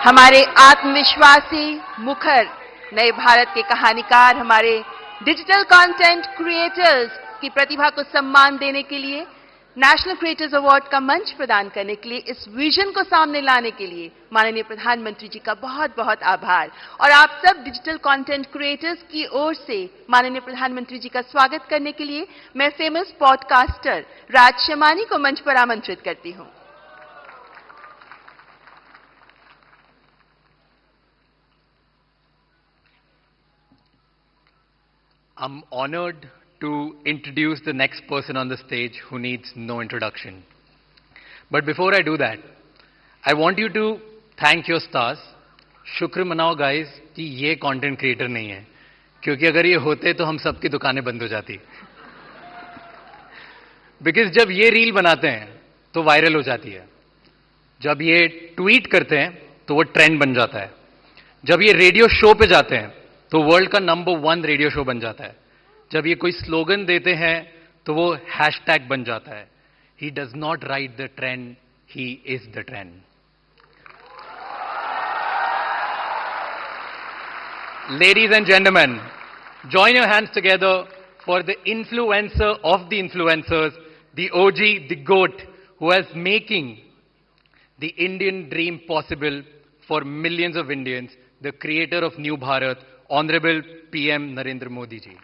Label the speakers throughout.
Speaker 1: हमारे आत्मविश्वासी मुखर नए भारत के कहानीकार, हमारे डिजिटल कंटेंट क्रिएटर्स की प्रतिभा को सम्मान देने के लिए, नेशनल क्रिएटर्स अवार्ड का मंच प्रदान करने के लिए, इस विजन को सामने लाने के लिए माननीय प्रधानमंत्री जी का बहुत बहुत आभार। और आप सब डिजिटल कंटेंट क्रिएटर्स की ओर से माननीय प्रधानमंत्री जी का स्वागत करने के लिए मैं फेमस पॉडकास्टर राज शमानी को मंच पर आमंत्रित करती हूं।
Speaker 2: I'm honored to introduce the next person on the stage who needs no introduction. But before I do that, I want you to thank your stars. शुक्र मनाओ guys कि ये content creator नहीं है, क्योंकि अगर ये होते तो हम सबकी दुकानें बंद हो जाती। Because जब ये रील बनाते हैं तो वायरल हो जाती है, जब ये ट्वीट करते हैं तो वो ट्रेंड बन जाता है, जब ये रेडियो शो पे जाते हैं तो वर्ल्ड का नंबर 1 रेडियो शो बन जाता है, जब ये कोई स्लोगन देते हैं तो वो हैशटैग बन जाता है। He does not write the trend, he is the trend. Ladies and gentleman, join your hands together for the influencer of the influencers, the OG, the GOAT, who is making the Indian dream possible for millions of Indians, the creator of New Bharat, Honorable PM Narendra Modi ji.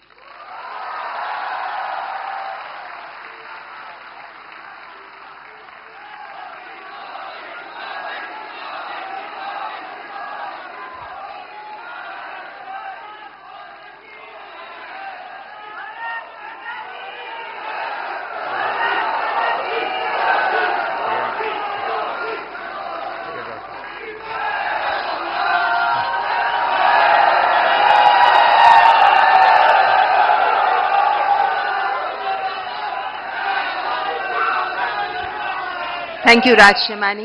Speaker 1: Thank you Raj Shamani.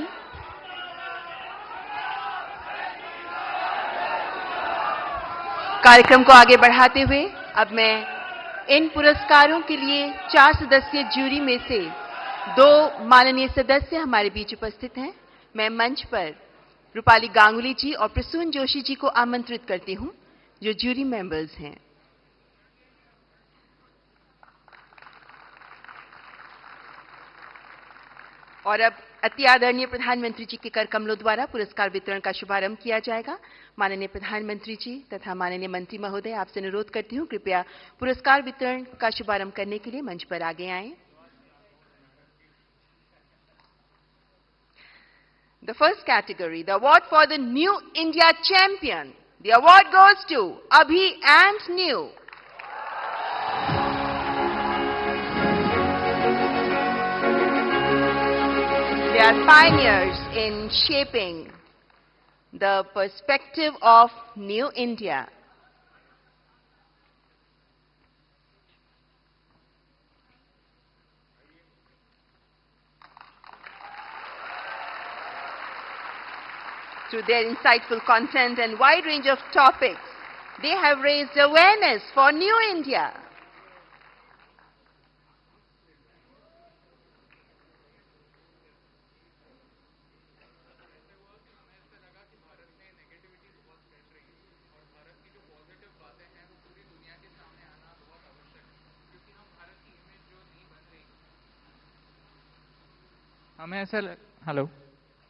Speaker 1: कार्यक्रम को आगे बढ़ाते हुए अब मैं इन पुरस्कारों के लिए 4 सदस्यीय जूरी में से 2 माननीय सदस्य हमारे बीच उपस्थित हैं। मैं मंच पर रूपाली गांगुली जी और प्रसून जोशी जी को आमंत्रित करती हूं, जो जूरी मेंबर्स हैं। और अब अति आदरणीय प्रधानमंत्री जी के कर कमलों द्वारा पुरस्कार वितरण का शुभारंभ किया जाएगा। माननीय प्रधानमंत्री जी तथा माननीय मंत्री महोदय, आपसे अनुरोध करती हूं कृपया पुरस्कार वितरण का शुभारंभ करने के लिए मंच पर आगे आएं। The first category, the award for the new India champion, the award goes to Abhi and Niyu. They are pioneers in shaping the perspective of New India. Through their insightful content and wide range of topics, they have raised awareness for New India.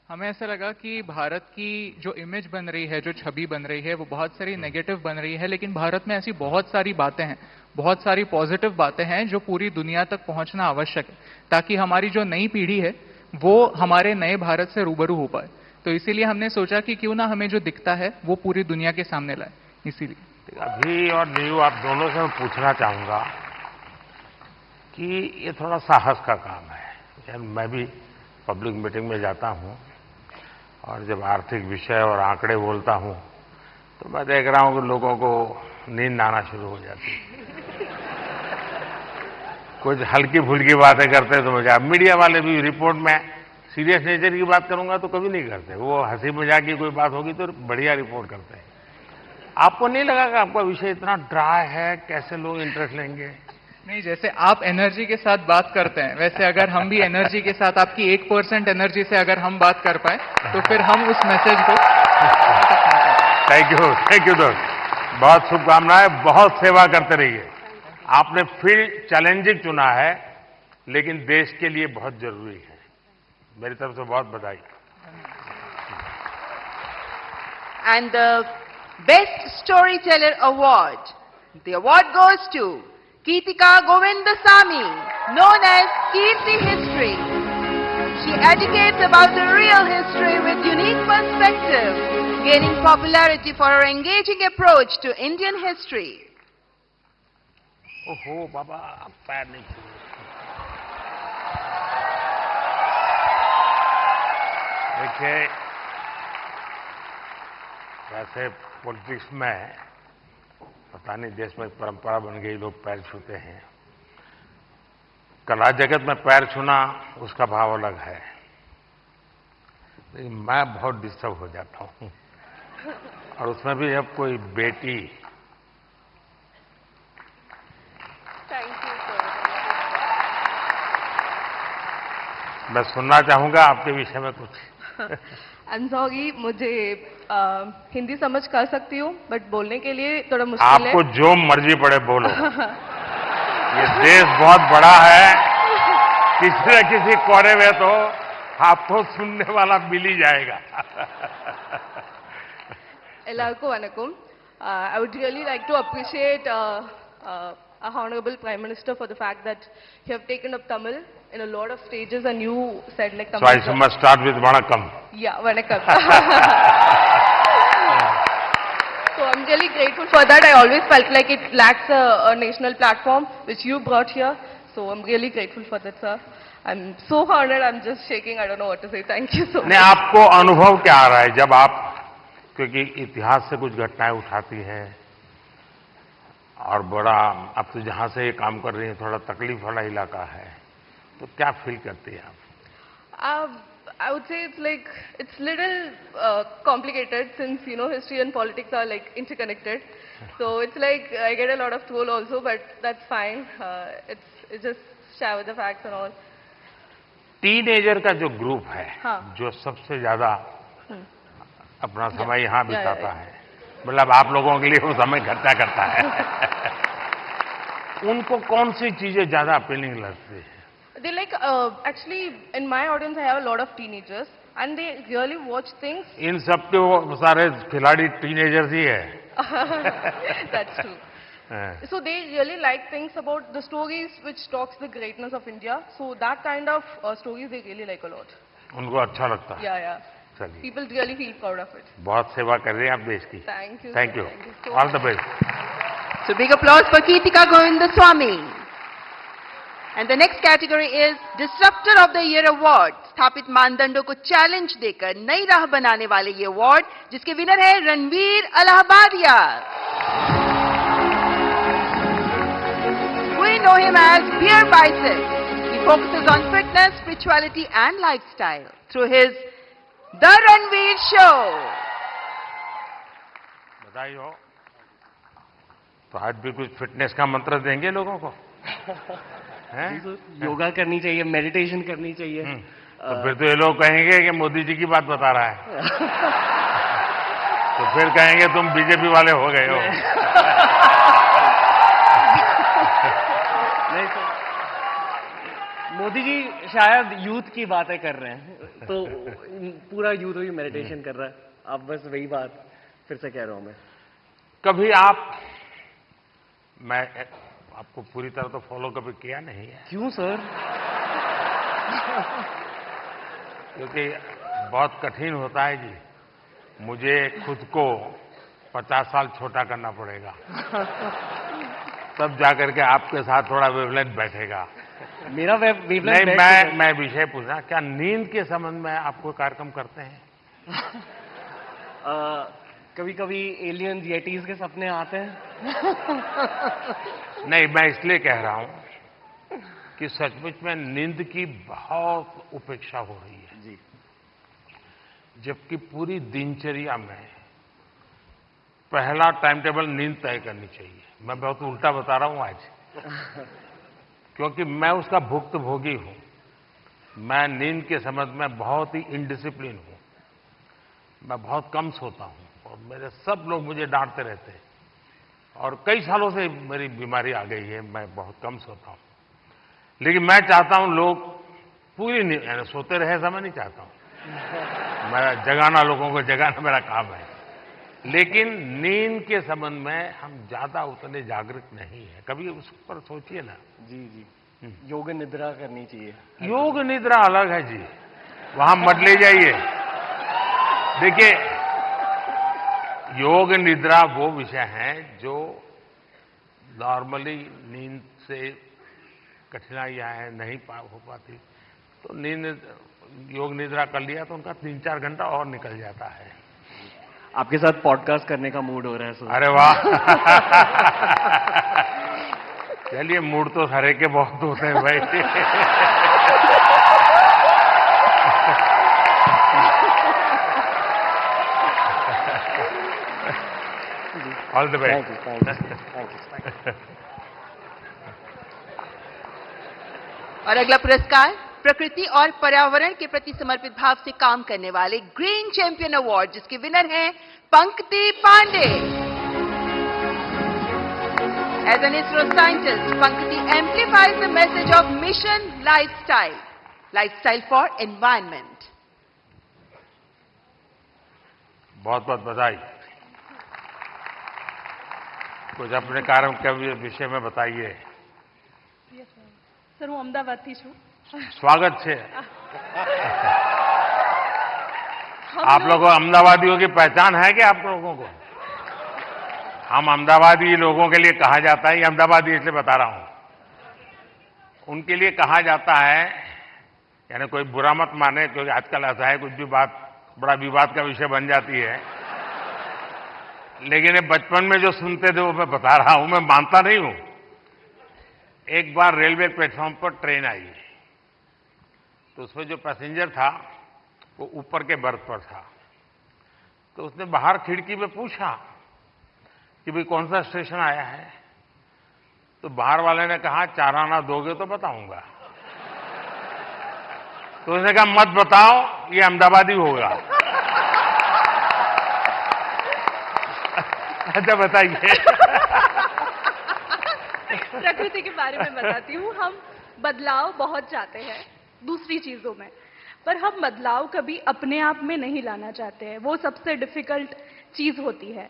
Speaker 3: हमें ऐसा लगा कि भारत की जो image बन रही है, जो छवि बन रही है, वो बहुत सारी नेगेटिव बन रही है, लेकिन भारत में ऐसी बहुत सारी बातें हैं, बहुत सारी पॉजिटिव बातें हैं जो पूरी दुनिया तक पहुंचना आवश्यक है, ताकि हमारी जो नई पीढ़ी है वो हमारे नए भारत से रूबरू हो पाए। तो इसीलिए हमने सोचा कि क्यों ना हमें जो दिखता है वो पूरी दुनिया के सामने लाए। इसीलिए
Speaker 4: अभी और न्यू, आप दोनों से मैं पूछना चाहूंगा कि ये थोड़ा साहस का काम है। मैं भी पब्लिक मीटिंग में जाता हूं और जब आर्थिक विषय और आंकड़े बोलता हूं तो मैं देख रहा हूं कि लोगों को नींद आना शुरू हो जाती है। कुछ हल्की फुल्की बातें करते तो मजा। मीडिया वाले भी रिपोर्ट में सीरियस नेचर की बात करूंगा तो कभी नहीं करते, वो हंसी मजाक की कोई बात होगी तो बढ़िया रिपोर्ट करते हैं। आपको नहीं लगा कि आपका विषय इतना ड्राई है, कैसे लोग इंटरेस्ट लेंगे?
Speaker 3: नहीं, जैसे आप एनर्जी के साथ बात करते हैं, वैसे अगर हम भी एनर्जी के साथ, आपकी 1% एनर्जी से अगर हम बात कर पाए तो फिर हम उस मैसेज को
Speaker 4: थैंक यू दोस्त, बहुत शुभकामनाएं, बहुत सेवा करते रहिए। आपने फील्ड चैलेंजिंग चुना है, लेकिन देश के लिए बहुत जरूरी है। मेरी तरफ से बहुत बधाई।
Speaker 1: And the Best Storyteller Award. The award goes to Keetika Govindasamy, known as Kirti History. She educates about the real history with unique perspective, gaining popularity for her engaging approach to Indian history.
Speaker 4: ओहो बाबा, पैर नहीं छूए। देखिए, वैसे politics में पता नहीं देश में परंपरा बन गई, लोग पैर छूते हैं। कला जगत में पैर छूना उसका भाव अलग है, लेकिन मैं बहुत डिस्टर्ब हो जाता हूं। और उसमें भी जब कोई बेटी,
Speaker 1: Thank you, sir.
Speaker 4: मैं सुनना चाहूंगा आपके विषय में कुछ।
Speaker 5: आई एम सॉरी, मुझे हिंदी समझ कर सकती हूँ, बट बोलने के लिए थोड़ा मुश्किल है।
Speaker 4: आपको जो मर्जी पड़े बोलो। ये देश बहुत बड़ा है, किसी न किसी कोने में तो आपको सुनने वाला मिल ही जाएगा।
Speaker 5: எல்லாருக்கும் வணக்கம். I would really like to appreciate our Honorable Prime Minister for the fact that you have taken up Tamil in a lot of stages and you said like Tamil.
Speaker 4: So I must start with Vanakkam.
Speaker 5: Yeah, vanakkam. So I'm really grateful for that. I always felt like it lacks a national platform which you brought here. So I'm really grateful for that, sir. I'm so honored. I'm just shaking. I don't know what to say. Thank you so much.
Speaker 4: नहीं, आपको अनुभव क्या आ रहा है जब आप, क्योंकि इतिहास से कुछ घटनाएं उठाती हैं और बड़ा, आप तो जहां से ये काम कर रही हैं थोड़ा तकलीफ वाला इलाका है, तो क्या फील करती हैं आप?
Speaker 5: I would say it's little complicated since history and politics are like interconnected. So it's like I get a lot of troll also, but that's fine. It's just share with the facts and all.
Speaker 4: Teenager का जो group है,
Speaker 5: हाँ।
Speaker 4: जो सबसे ज्यादा अपना समय यहाँ बिताता है, मतलब आप लोगों के लिए वो समय घटना करता है, उनको कौन सी चीजें ज्यादा अपीलिंग लगती है?
Speaker 5: They actually in my audience I have a lot of teenagers and they really watch things.
Speaker 4: इन सब के वो सारे खिलाड़ी टीनेजर्स ही है।
Speaker 5: That's true. So they really like things about the stories which talks the greatness of India. So that kind of stories they really like a lot.
Speaker 4: उनको अच्छा लगता है।
Speaker 5: Yeah.
Speaker 4: चलिए,
Speaker 5: People really feel proud of it.
Speaker 4: बहुत सेवा कर रहे हैं आप देश की।
Speaker 5: Thank you.
Speaker 4: Thank
Speaker 5: sir.
Speaker 4: You,
Speaker 5: Thank you so
Speaker 4: all the
Speaker 5: much.
Speaker 4: Best.
Speaker 1: So big applause for Keetika Govindasamy. And the next category is Disruptor of the Year Award. स्थापित मानदंडों को चैलेंज देकर नई राह बनाने वाले ये अवार्ड, जिसके विनर है Ranveer Allahbadia. We know him as Beer Bicep. He focuses on fitness, spirituality and lifestyle through his The Ranveer Show.
Speaker 4: बधाई हो। तो आज भी कुछ फिटनेस का मंत्र देंगे लोगों को? हैं?
Speaker 6: योगा करनी चाहिए, मेडिटेशन करनी चाहिए।
Speaker 4: तो फिर तो ये लोग कहेंगे कि मोदी जी की बात बता रहा है। तो फिर कहेंगे तुम बीजेपी वाले हो गए हो।
Speaker 6: नहीं सर, मोदी जी शायद यूथ की बातें कर रहे हैं, तो पूरा यूथ ही मेडिटेशन कर रहा है। आप बस वही बात फिर से कह रहा हूं मैं।
Speaker 4: कभी मैं आपको पूरी तरह तो फॉलो कभी किया नहीं है,
Speaker 6: क्यों सर?
Speaker 4: क्योंकि बहुत कठिन होता है जी। मुझे खुद को 50 साल छोटा करना पड़ेगा, तब जाकर के आपके साथ थोड़ा वेवलेंथ बैठेगा।
Speaker 6: मेरा वेवलेंथ
Speaker 4: नहीं, मैं विषय पूछना, क्या नींद के संबंध में आप कोई कार्यक्रम करते हैं?
Speaker 6: कभी कभी एलियंस येटीज के सपने आते हैं।
Speaker 4: नहीं, मैं इसलिए कह रहा हूं कि सचमुच में नींद की बहुत उपेक्षा हो रही है
Speaker 6: जी,
Speaker 4: जबकि पूरी दिनचर्या में पहला टाइम टेबल नींद तय करनी चाहिए। मैं बहुत उल्टा बता रहा हूं आज, क्योंकि मैं उसका भुक्तभोगी हूं। मैं नींद के संबंध में बहुत ही इनडिसिप्लिन हूं। मैं बहुत कम सोता हूं और मेरे सब लोग मुझे डांटते रहते हैं और कई सालों से मेरी बीमारी आ गई है, मैं बहुत कम सोता हूं। लेकिन मैं चाहता हूं लोग पूरी यानी सोते रहे ऐसा मैं नहीं चाहता हूं। मैं जगाना, लोगों को जगाना मेरा काम है। लेकिन नींद के संबंध में हम ज्यादा उतने जागरूक नहीं है। कभी उस पर सोचिए ना।
Speaker 6: जी जी, योग निद्रा करनी चाहिए।
Speaker 4: योग निद्रा अलग है जी, वहां मत ले जाइए। देखिए, योग निद्रा वो विषय है जो नॉर्मली नींद से कठिनाइयां हैं, नहीं हो पाती, तो योग निद्रा कर लिया तो उनका 3-4 घंटा और निकल जाता है।
Speaker 6: आपके साथ पॉडकास्ट करने का मूड हो रहा है सर।
Speaker 4: अरे वाह। चलिए, मूड तो हरे के बहुत होते हैं भाई। All the best.
Speaker 6: Thank you.
Speaker 1: और अगला पुरस्कार प्रकृति और पर्यावरण के प्रति समर्पित भाव से काम करने वाले ग्रीन चैंपियन अवार्ड, जिसके विनर हैं Pankti Pandey. As an ISRO scientist, Pankti amplifies the message of mission lifestyle for environment.
Speaker 4: बहुत बहुत बधाई। कुछ अपने कार्य के विषय में बताइए।
Speaker 5: સર હું અમદાવાદથી છું।
Speaker 4: स्वागत है। आप लोगों अहमदाबादियों की पहचान है क्या आप लोगों को? हम अहमदाबादी लोगों के लिए कहा जाता है, ये अहमदाबादी इसलिए बता रहा हूं, उनके लिए कहा जाता है, यानी कोई बुरा मत माने, क्योंकि आजकल ऐसा है कुछ भी बात बड़ा विवाद का विषय बन जाती है। लेकिन ये बचपन में जो सुनते थे वो मैं बता रहा हूं, मैं मानता नहीं हूं। एक बार रेलवे प्लेटफॉर्म पर ट्रेन आई, तो उसमें जो पैसेंजर था वो ऊपर के बर्थ पर था। तो उसने बाहर खिड़की में पूछा कि भाई कौन सा स्टेशन आया है? तो बाहर वाले ने कहा 4 आना दोगे तो बताऊंगा। तो उसने कहा मत बताओ, ये अहमदाबादी होगा। अच्छा बताइए।
Speaker 5: प्रकृति के बारे में बताती हूँ। हम बदलाव बहुत चाहते हैं दूसरी चीजों में, पर हम बदलाव कभी अपने आप में नहीं लाना चाहते हैं। वो सबसे डिफिकल्ट चीज होती है।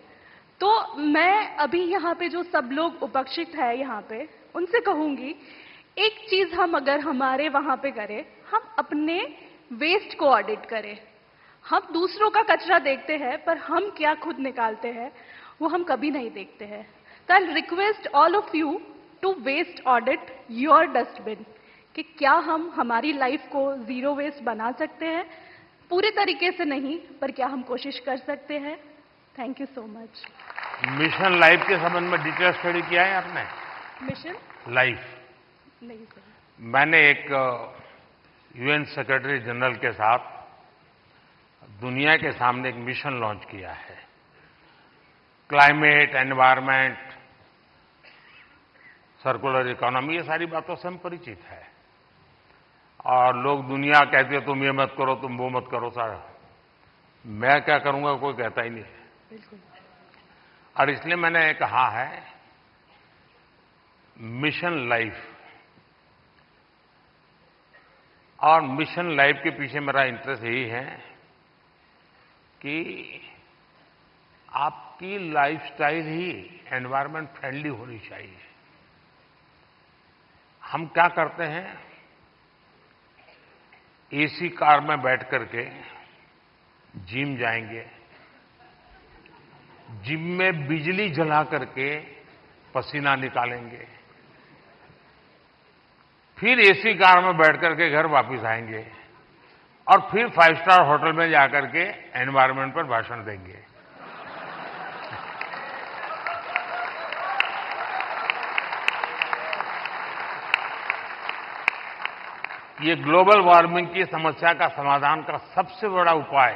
Speaker 5: तो मैं अभी यहाँ पे जो सब लोग उपस्थित है यहाँ पे, उनसे कहूंगी, एक चीज हम अगर हमारे वहां पे करें, हम अपने वेस्ट को ऑडिट करें। हम दूसरों का कचरा देखते हैं, पर हम क्या खुद निकालते हैं वो हम कभी नहीं देखते हैं। तो I request all of you to waste audit your dustbin, कि क्या हम हमारी लाइफ को जीरो वेस्ट बना सकते हैं। पूरे तरीके से नहीं, पर क्या हम कोशिश कर सकते हैं। Thank you so much.
Speaker 4: Mission life के संबंध में डिटेल स्टडी किया है आपने?
Speaker 5: मिशन
Speaker 4: लाइफ
Speaker 5: नहीं सर।
Speaker 4: मैंने एक यूएन सेक्रेटरी जनरल के साथ दुनिया के सामने एक मिशन लॉन्च किया है। क्लाइमेट, एनवायरनमेंट, सर्कुलर इकोनॉमी, ये सारी बातों से हम परिचित है। और लोग दुनिया कहते हैं तुम ये मत करो, तुम वो मत करो। सारा मैं क्या करूंगा कोई कहता ही नहीं है।
Speaker 5: बिल्कुल।
Speaker 4: और इसलिए मैंने कहा है मिशन लाइफ। और मिशन लाइफ के पीछे मेरा इंटरेस्ट यही है कि आपकी लाइफस्टाइल ही एनवायरनमेंट फ्रेंडली होनी चाहिए। हम क्या करते हैं, एसी कार में बैठ करके जिम जाएंगे, जिम में बिजली जला करके पसीना निकालेंगे, फिर एसी कार में बैठ करके घर वापस आएंगे और फिर 5 स्टार होटल में जाकर के एनवायरनमेंट पर भाषण देंगे। ये ग्लोबल वार्मिंग की समस्या का समाधान का सबसे बड़ा उपाय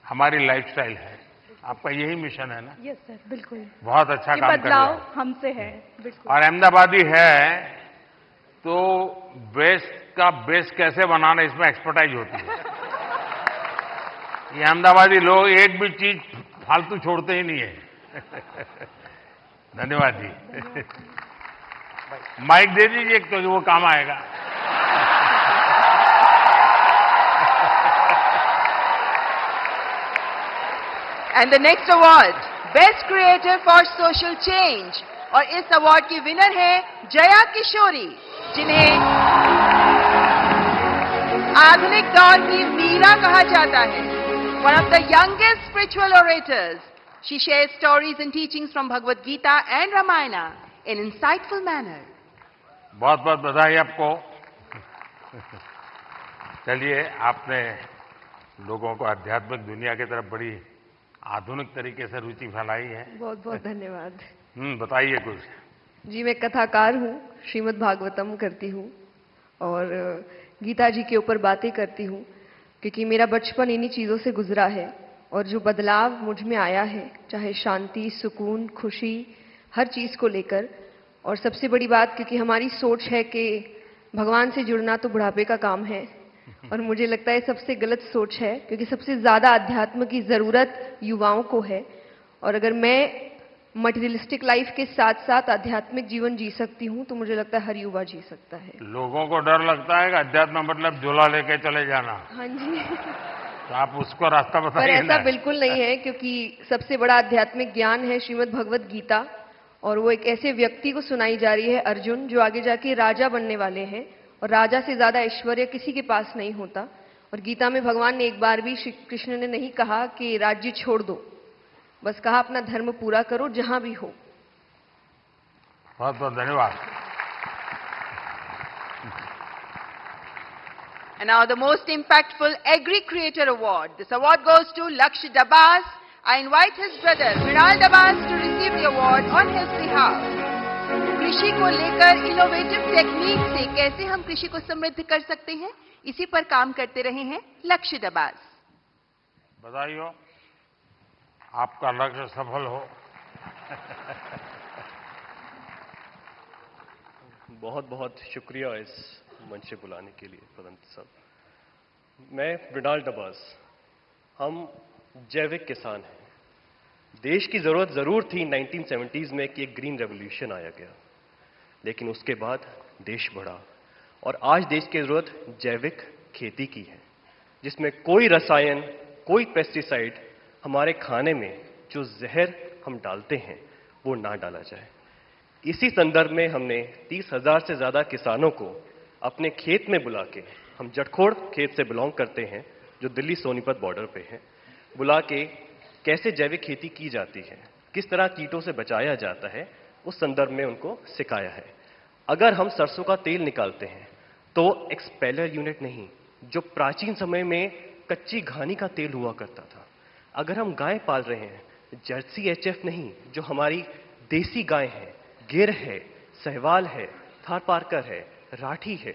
Speaker 4: हमारी लाइफस्टाइल है। आपका यही मिशन है ना?
Speaker 5: यस सर, बिल्कुल।
Speaker 4: बहुत अच्छा काम कर रहे हैं।
Speaker 5: बदलाव हमसे है, बिल्कुल।
Speaker 4: और अहमदाबादी है तो वेस्ट का बेस्ट कैसे बनाना, इसमें एक्सपर्टाइज होती है। ये अहमदाबादी लोग एक भी चीज फालतू छोड़ते ही नहीं है। धन्यवाद जी। माइक दे दीजिए तो वो काम आएगा।
Speaker 1: And the next award, Best Creator for Social Change. और इस अवार्ड की विनर है जया किशोरी, जिन्हें आधुनिक दौर की मीरा कहा जाता है। One of the youngest spiritual orators, she shares stories and teachings from Bhagavad Gita and Ramayana in insightful manner.
Speaker 4: बहुत बहुत बधाई आपको। चलिए, आपने लोगों को आध्यात्मिक दुनिया की तरफ बड़ी आधुनिक तरीके से रुचि फैलाई है।
Speaker 5: बहुत बहुत धन्यवाद।
Speaker 4: बताइए कुछ।
Speaker 5: जी, मैं कथाकार हूँ, श्रीमद् भागवतम करती हूँ और गीता जी के ऊपर बातें करती हूँ, क्योंकि मेरा बचपन इन्हीं चीज़ों से गुजरा है और जो बदलाव मुझ में आया है, चाहे शांति, सुकून, खुशी, हर चीज़ को लेकर। और सबसे बड़ी बात, क्योंकि हमारी सोच है कि भगवान से जुड़ना तो बुढ़ापे का काम है, और मुझे लगता है सबसे गलत सोच है, क्योंकि सबसे ज़्यादा अध्यात्म की ज़रूरत युवाओं को है। और अगर मैं मटेरियलिस्टिक लाइफ के साथ साथ आध्यात्मिक जीवन जी सकती हूँ, तो मुझे लगता है हर युवा जी सकता है।
Speaker 4: लोगों को डर लगता है कि अध्यात्म मतलब झोला लेके चले जाना।
Speaker 5: हाँ जी।
Speaker 4: तो आप उसको रास्ता
Speaker 5: पर
Speaker 4: बताइए
Speaker 5: ऐसा
Speaker 4: ना।
Speaker 5: बिल्कुल नहीं है, क्योंकि सबसे बड़ा आध्यात्मिक ज्ञान है श्रीमद् भगवद गीता, और वो एक ऐसे व्यक्ति को सुनाई जा रही है, अर्जुन, जो आगे जाके राजा बनने वाले हैं, और राजा से ज्यादा ऐश्वर्य किसी के पास नहीं होता। और गीता में भगवान ने एक बार भी, श्री कृष्ण ने नहीं कहा कि राज्य छोड़ दो, बस कहा अपना धर्म पूरा करो जहां भी हो।
Speaker 4: बहुत बहुत धन्यवाद।
Speaker 1: And now the most impactful Agri Creator Award. This award goes to Lakshya Dabas. I invite his brother, Mrinal Dabas, to receive the award on his behalf. कृषि को लेकर इनोवेटिव टेक्निक से कैसे हम कृषि को समृद्ध कर सकते हैं, इसी पर काम करते रहे हैं लक्ष्य दबास।
Speaker 4: बधाई हो, आपका लक्ष्य सफल हो।
Speaker 6: बहुत बहुत शुक्रिया इस मंच से बुलाने के लिए पदंत साहब। मैं मृणाल डबास, हम जैविक किसान हैं। देश की जरूरत जरूर थी 1970s में कि एक ग्रीन रेवोल्यूशन आया गया, लेकिन उसके बाद देश बढ़ा और आज देश की जरूरत जैविक खेती की है, जिसमें कोई रसायन, कोई पेस्टिसाइड हमारे खाने में जो जहर हम डालते हैं वो ना डाला जाए। इसी संदर्भ में हमने 30,000 से ज्यादा किसानों को अपने खेत में बुला के, हम जटखोड़ खेत से बिलोंग करते हैं जो दिल्ली सोनीपत बॉर्डर पे है, बुला के कैसे जैविक खेती की जाती है, किस तरह कीटों से बचाया जाता है, उस संदर्भ में उनको सिखाया है। अगर हम सरसों का तेल निकालते हैं तो एक्सपेलर यूनिट नहीं, जो प्राचीन समय में कच्ची घानी का तेल हुआ करता था। अगर हम गाय पाल रहे हैं, जर्सी एचएफ नहीं, जो हमारी देसी गाय है, गिर है, सहवाल है, थारपारकर है, राठी है,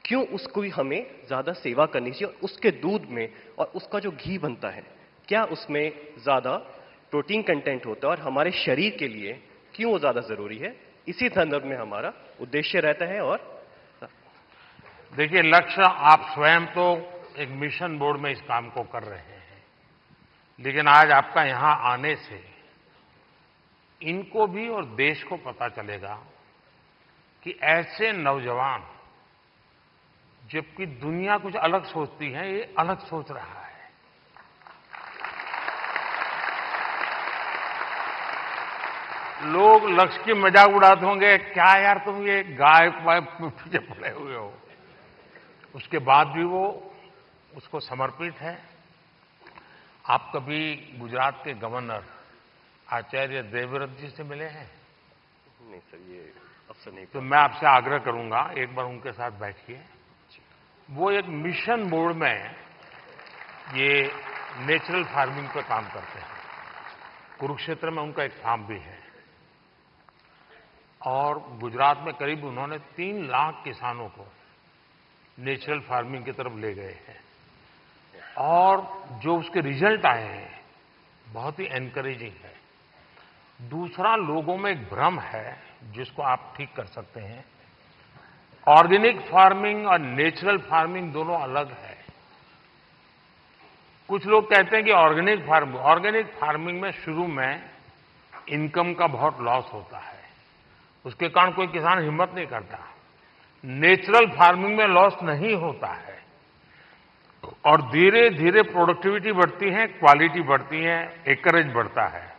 Speaker 6: क्यों उसको ही हमें ज्यादा सेवा करनी चाहिए? और उसके दूध में और उसका जो घी बनता है, क्या उसमें ज्यादा प्रोटीन कंटेंट होता है और हमारे शरीर के लिए क्यों वो ज्यादा जरूरी है? इसी संदर्भ में हमारा उद्देश्य रहता है। और
Speaker 4: देखिए, लक्ष्य आप स्वयं तो एक मिशन बोर्ड में इस काम को कर रहे हैं, लेकिन आज आपका यहां आने से इनको भी और देश को पता चलेगा कि ऐसे नौजवान, जबकि दुनिया कुछ अलग सोचती है, ये अलग सोच रहा है। लोग लक्ष्य की मजाक उड़ाते होंगे, क्या यार तुम ये गाय पीछे पड़े हुए हो, उसके बाद भी वो उसको समर्पित है। आप कभी गुजरात के गवर्नर आचार्य देवव्रत जी से मिले हैं?
Speaker 6: नहीं सर, ये अवसर नहीं।
Speaker 4: तो मैं आपसे आग्रह करूंगा, एक बार उनके साथ बैठिए। वो एक मिशन बोर्ड में ये नेचुरल फार्मिंग पे काम करते हैं। कुरुक्षेत्र में उनका एक फार्म भी है, और गुजरात में करीब उन्होंने 3 लाख किसानों को नेचुरल फार्मिंग की तरफ ले गए हैं, और जो उसके रिजल्ट आए हैं बहुत ही एनकरेजिंग है। दूसरा, लोगों में एक भ्रम है जिसको आप ठीक कर सकते हैं। ऑर्गेनिक फार्मिंग और नेचुरल फार्मिंग दोनों अलग है। कुछ लोग कहते हैं कि ऑर्गेनिक फार्मिंग में शुरू में इनकम का बहुत लॉस होता है, उसके कारण कोई किसान हिम्मत नहीं करता। नेचुरल फार्मिंग में लॉस नहीं होता है और धीरे धीरे प्रोडक्टिविटी बढ़ती है, क्वालिटी बढ़ती है, एकरेज बढ़ता है।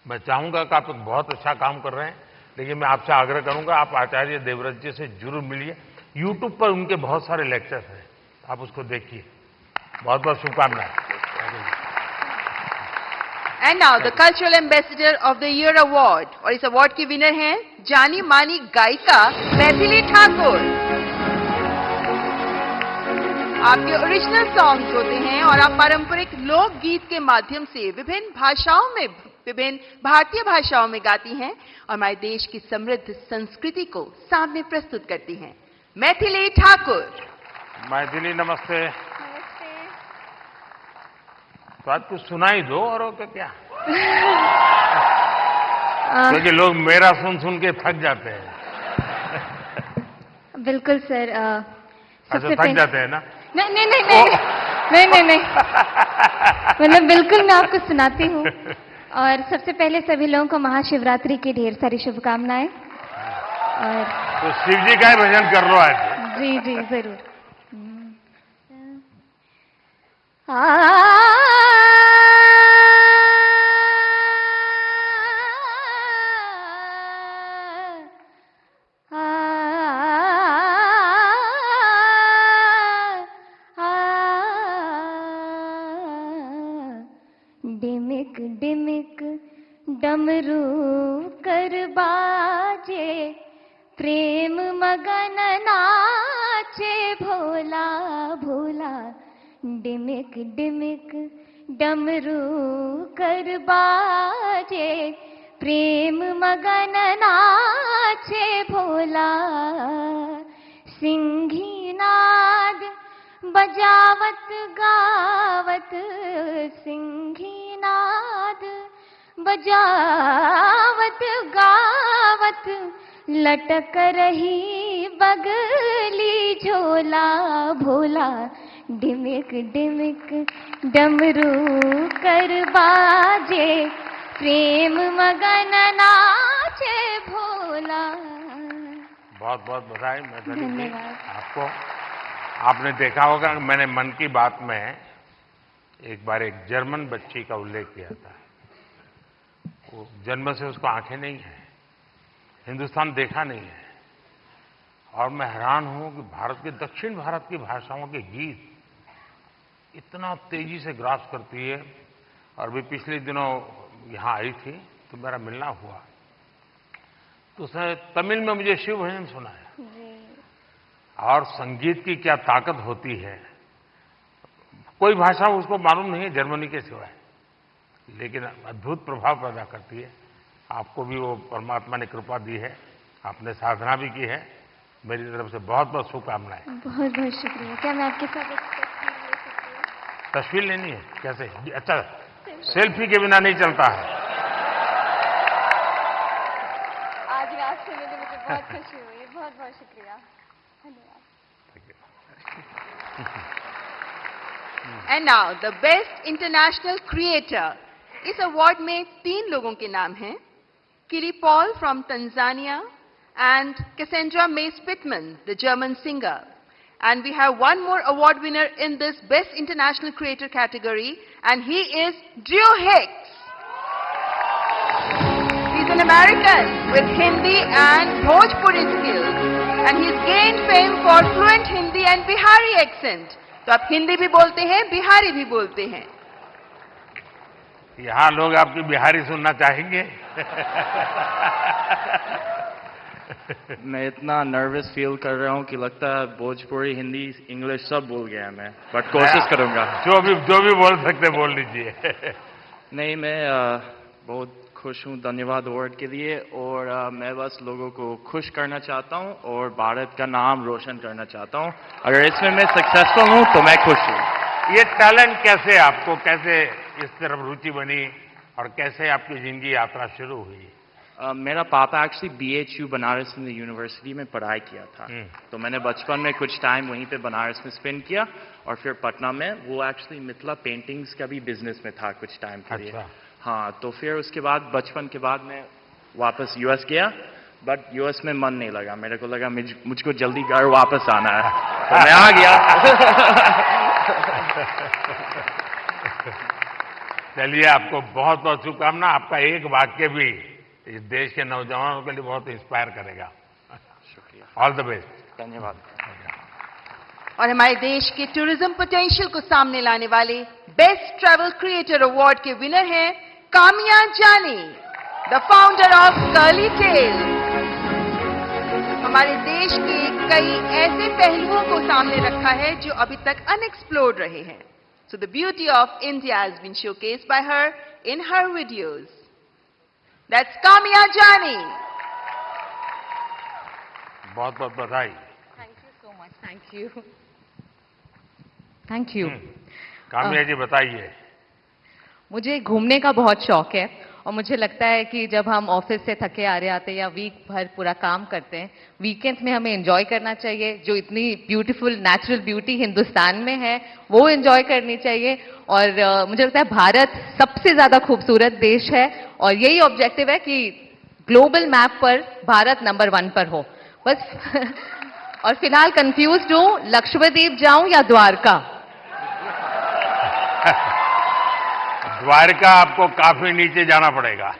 Speaker 4: मैं चाहूंगा कि आप एक बहुत अच्छा काम कर रहे हैं, लेकिन मैं आपसे आग्रह करूंगा आप आचार्य देवव्रत जी से जरूर मिलिए। यूट्यूब पर उनके बहुत सारे लेक्चर्स हैं, आप उसको देखिए। बहुत बहुत शुभकामनाएं।
Speaker 1: And now the cultural ambassador of the year award, और इस अवार्ड की विनर हैं जानी मानी गायिका मैथिली ठाकुर। आपके ओरिजिनल सॉन्ग्स होते हैं और आप पारंपरिक लोकगीत के माध्यम से विभिन्न भारतीय भाषाओं में गाती हैं और हमारे देश की समृद्ध संस्कृति को सामने प्रस्तुत करती हैं। मैथिली ठाकुर।
Speaker 4: मैथिली नमस्ते। तो आज कुछ सुनाई दो और तो क्या क्योंकि लोग मेरा सुन सुन के थक जाते हैं।
Speaker 7: बिल्कुल सर।
Speaker 4: अच्छा, थक जाते हैं ना?
Speaker 7: नहीं मतलब बिल्कुल मैं आपको सुनाती हूँ। और सबसे पहले सभी लोगों को महाशिवरात्रि की ढेर सारी शुभकामनाएं। और
Speaker 4: तो शिव जी का ही भजन कर लो आज।
Speaker 7: जी जी जरूर। डिमिक डिमिक डमरू कर बाजे, प्रेम मगन नाचे भोला भोला। डिमिक डिमिक डमरू कर बाजे, प्रेम मगन नाचे भोला। सिंही नाद बजावत गावत, सिंही नाद बजावत गावत, लटक रही बगली झोला भोला। डिमिक डिमिक डमरू कर बाजे, प्रेम मगन नाचे भोला।
Speaker 4: बहुत बहुत बधाई मैथिली जी आपको। आपने देखा होगा कि मैंने मन की बात में एक बार एक जर्मन बच्ची का उल्लेख किया था। वो जन्म से उसको आंखें नहीं है, हिंदुस्तान देखा नहीं है, और मैं हैरान हूं कि भारत के दक्षिण भारत की भाषाओं के गीत इतना तेजी से ग्रास करती है। और भी पिछले दिनों यहां आई थी तो मेरा मिलना हुआ, तो उसने तमिल में मुझे शिव भजन सुनाया। और संगीत की क्या ताकत होती है, कोई भाषा उसको मालूम नहीं है जर्मनी के सिवाय, लेकिन अद्भुत प्रभाव पैदा करती है। आपको भी वो परमात्मा ने कृपा दी है, आपने साधना भी की है। मेरी तरफ से बहुत बहुत शुभकामनाएं।
Speaker 7: बहुत बहुत शुक्रिया। क्या मैं आपके साथ एक तस्वीर ले सकती हूँ?
Speaker 4: तस्वीर लेनी है? कैसे? अच्छा, सेल्फी के बिना नहीं चलता है।
Speaker 7: आज रात से मिले, मुझे बहुत खुशी हुई। बहुत बहुत शुक्रिया, धन्यवाद।
Speaker 1: And now the best international creator. इस अवार्ड में 3 लोगों के नाम हैं, किरी Paul from Tanzania and Cassandra May Spitman, the German singer. And we have one more award winner in this Best International Creator category, and he is Drew Hicks. He's an American with Hindi and Bhojpuri skills, and he's gained fame for fluent Hindi and Bihari accent. तो आप हिंदी भी बोलते हैं, बिहारी भी बोलते हैं।
Speaker 4: यहां लोग आपकी बिहारी सुनना चाहेंगे।
Speaker 8: मैं इतना नर्वस फील कर रहा हूँ कि लगता है भोजपुरी, हिंदी, इंग्लिश सब भूल गया मैं, बट कोशिश करूंगा।
Speaker 4: जो भी बोल सकते बोल लीजिए।
Speaker 8: नहीं, मैं बहुत खुश हूँ धन्यवाद अवार्ड के लिए, और मैं बस लोगों को खुश करना चाहता हूँ और भारत का नाम रोशन करना चाहता हूँ। अगर इसमें मैं सक्सेसफुल हूँ तो मैं खुश हूँ।
Speaker 4: ये टैलेंट कैसे आपको, कैसे इस तरफ रुचि बनी और कैसे आपकी जिंदगी यात्रा शुरू हुई?
Speaker 8: मेरा पापा actually BHU Banaras Hindu university में पढ़ाई किया था, तो मैंने बचपन में कुछ टाइम वहीं पे बनारस में स्पेंड किया और फिर पटना में वो एक्चुअली मिथिला पेंटिंग्स का भी बिजनेस में था कुछ टाइम के लिए।
Speaker 4: अच्छा।
Speaker 8: हाँ, तो फिर उसके बाद बचपन के बाद मैं वापस US गया, बट US में मन नहीं लगा, मेरे को लगा मुझको जल्दी घर वापस आना है, तो मैं आ गया।
Speaker 4: चलिए, आपको बहुत बहुत शुभकामना। आपका एक वाक्य भी इस देश के नौजवानों के लिए बहुत इंस्पायर करेगा।
Speaker 8: शुक्रिया,
Speaker 4: ऑल द बेस्ट।
Speaker 8: धन्यवाद।
Speaker 1: और हमारे देश के टूरिज्म पोटेंशियल को सामने लाने वाले बेस्ट ट्रैवल क्रिएटर अवार्ड के विनर हैं Kamiya Jaani, the founder of Curly Tale. हमारे देश के कई ऐसे पहलुओं को सामने रखा है जो अभी तक अनएक्सप्लोर्ड रहे हैं। So the beauty of India has been showcased by her in her videos. That's Kamya Jani.
Speaker 4: बहुत बहुत बधाई।
Speaker 9: Thank you so much. Thank you. Thank you.
Speaker 4: Kamiya जी बताइए।
Speaker 9: मुझे घूमने का बहुत शौक है और मुझे लगता है कि जब हम ऑफिस से थके आ रहे आते हैं या वीक भर पूरा काम करते हैं, वीकेंड्स में हमें एंजॉय करना चाहिए। जो इतनी ब्यूटीफुल नेचुरल ब्यूटी हिंदुस्तान में है वो एंजॉय करनी चाहिए। और मुझे लगता है भारत सबसे ज्यादा खूबसूरत देश है और यही ऑब्जेक्टिव है कि ग्लोबल मैप पर भारत नंबर 1 पर हो बस। और फिलहाल कंफ्यूज्ड हूं, लक्षद्वीप जाऊं या द्वारका?
Speaker 4: द्वारका आपको काफी नीचे जाना पड़ेगा।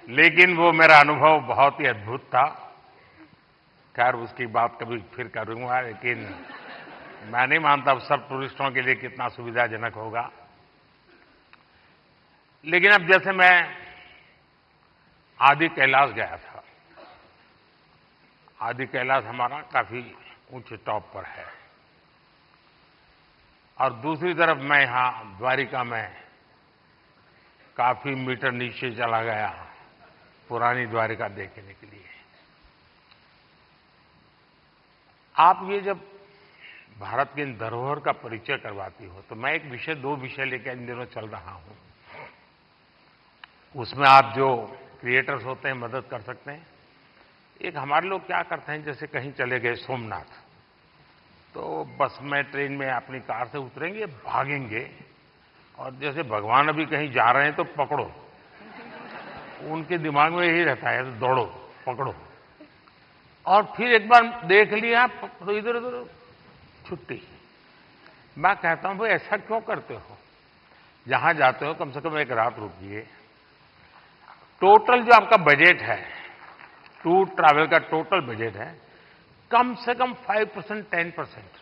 Speaker 4: लेकिन वो मेरा अनुभव बहुत ही अद्भुत था। खैर, उसकी बात कभी फिर करूंगा, लेकिन मैं नहीं मानता सब टूरिस्टों के लिए कितना सुविधाजनक होगा। लेकिन अब जैसे मैं आदि कैलाश गया था, आदि कैलाश हमारा काफी ऊंचे टॉप पर है, और दूसरी तरफ मैं यहां द्वारिका में काफी मीटर नीचे चला गया पुरानी द्वारिका देखने के लिए। आप ये जब भारत की इन धरोहर का परिचय करवाती हो, तो मैं दो विषय लेकर इन दिनों चल रहा हूं। उसमें आप जो क्रिएटर्स होते हैं मदद कर सकते हैं। एक हमारे लोग क्या करते हैं, जैसे कहीं चले गए सोमनाथ, तो बस में ट्रेन में अपनी कार से उतरेंगे, भागेंगे, और जैसे भगवान अभी कहीं जा रहे हैं तो पकड़ो। उनके दिमाग में यही रहता है, तो दौड़ो, पकड़ो, और फिर एक बार देख लिया तो इधर उधर छुट्टी। मैं कहता हूं भाई ऐसा क्यों करते हो? जहां जाते हो कम से कम एक रात रुकिए। टोटल जो आपका बजट है, टूर ट्रैवल का टोटल बजट है, कम से कम 5% 10%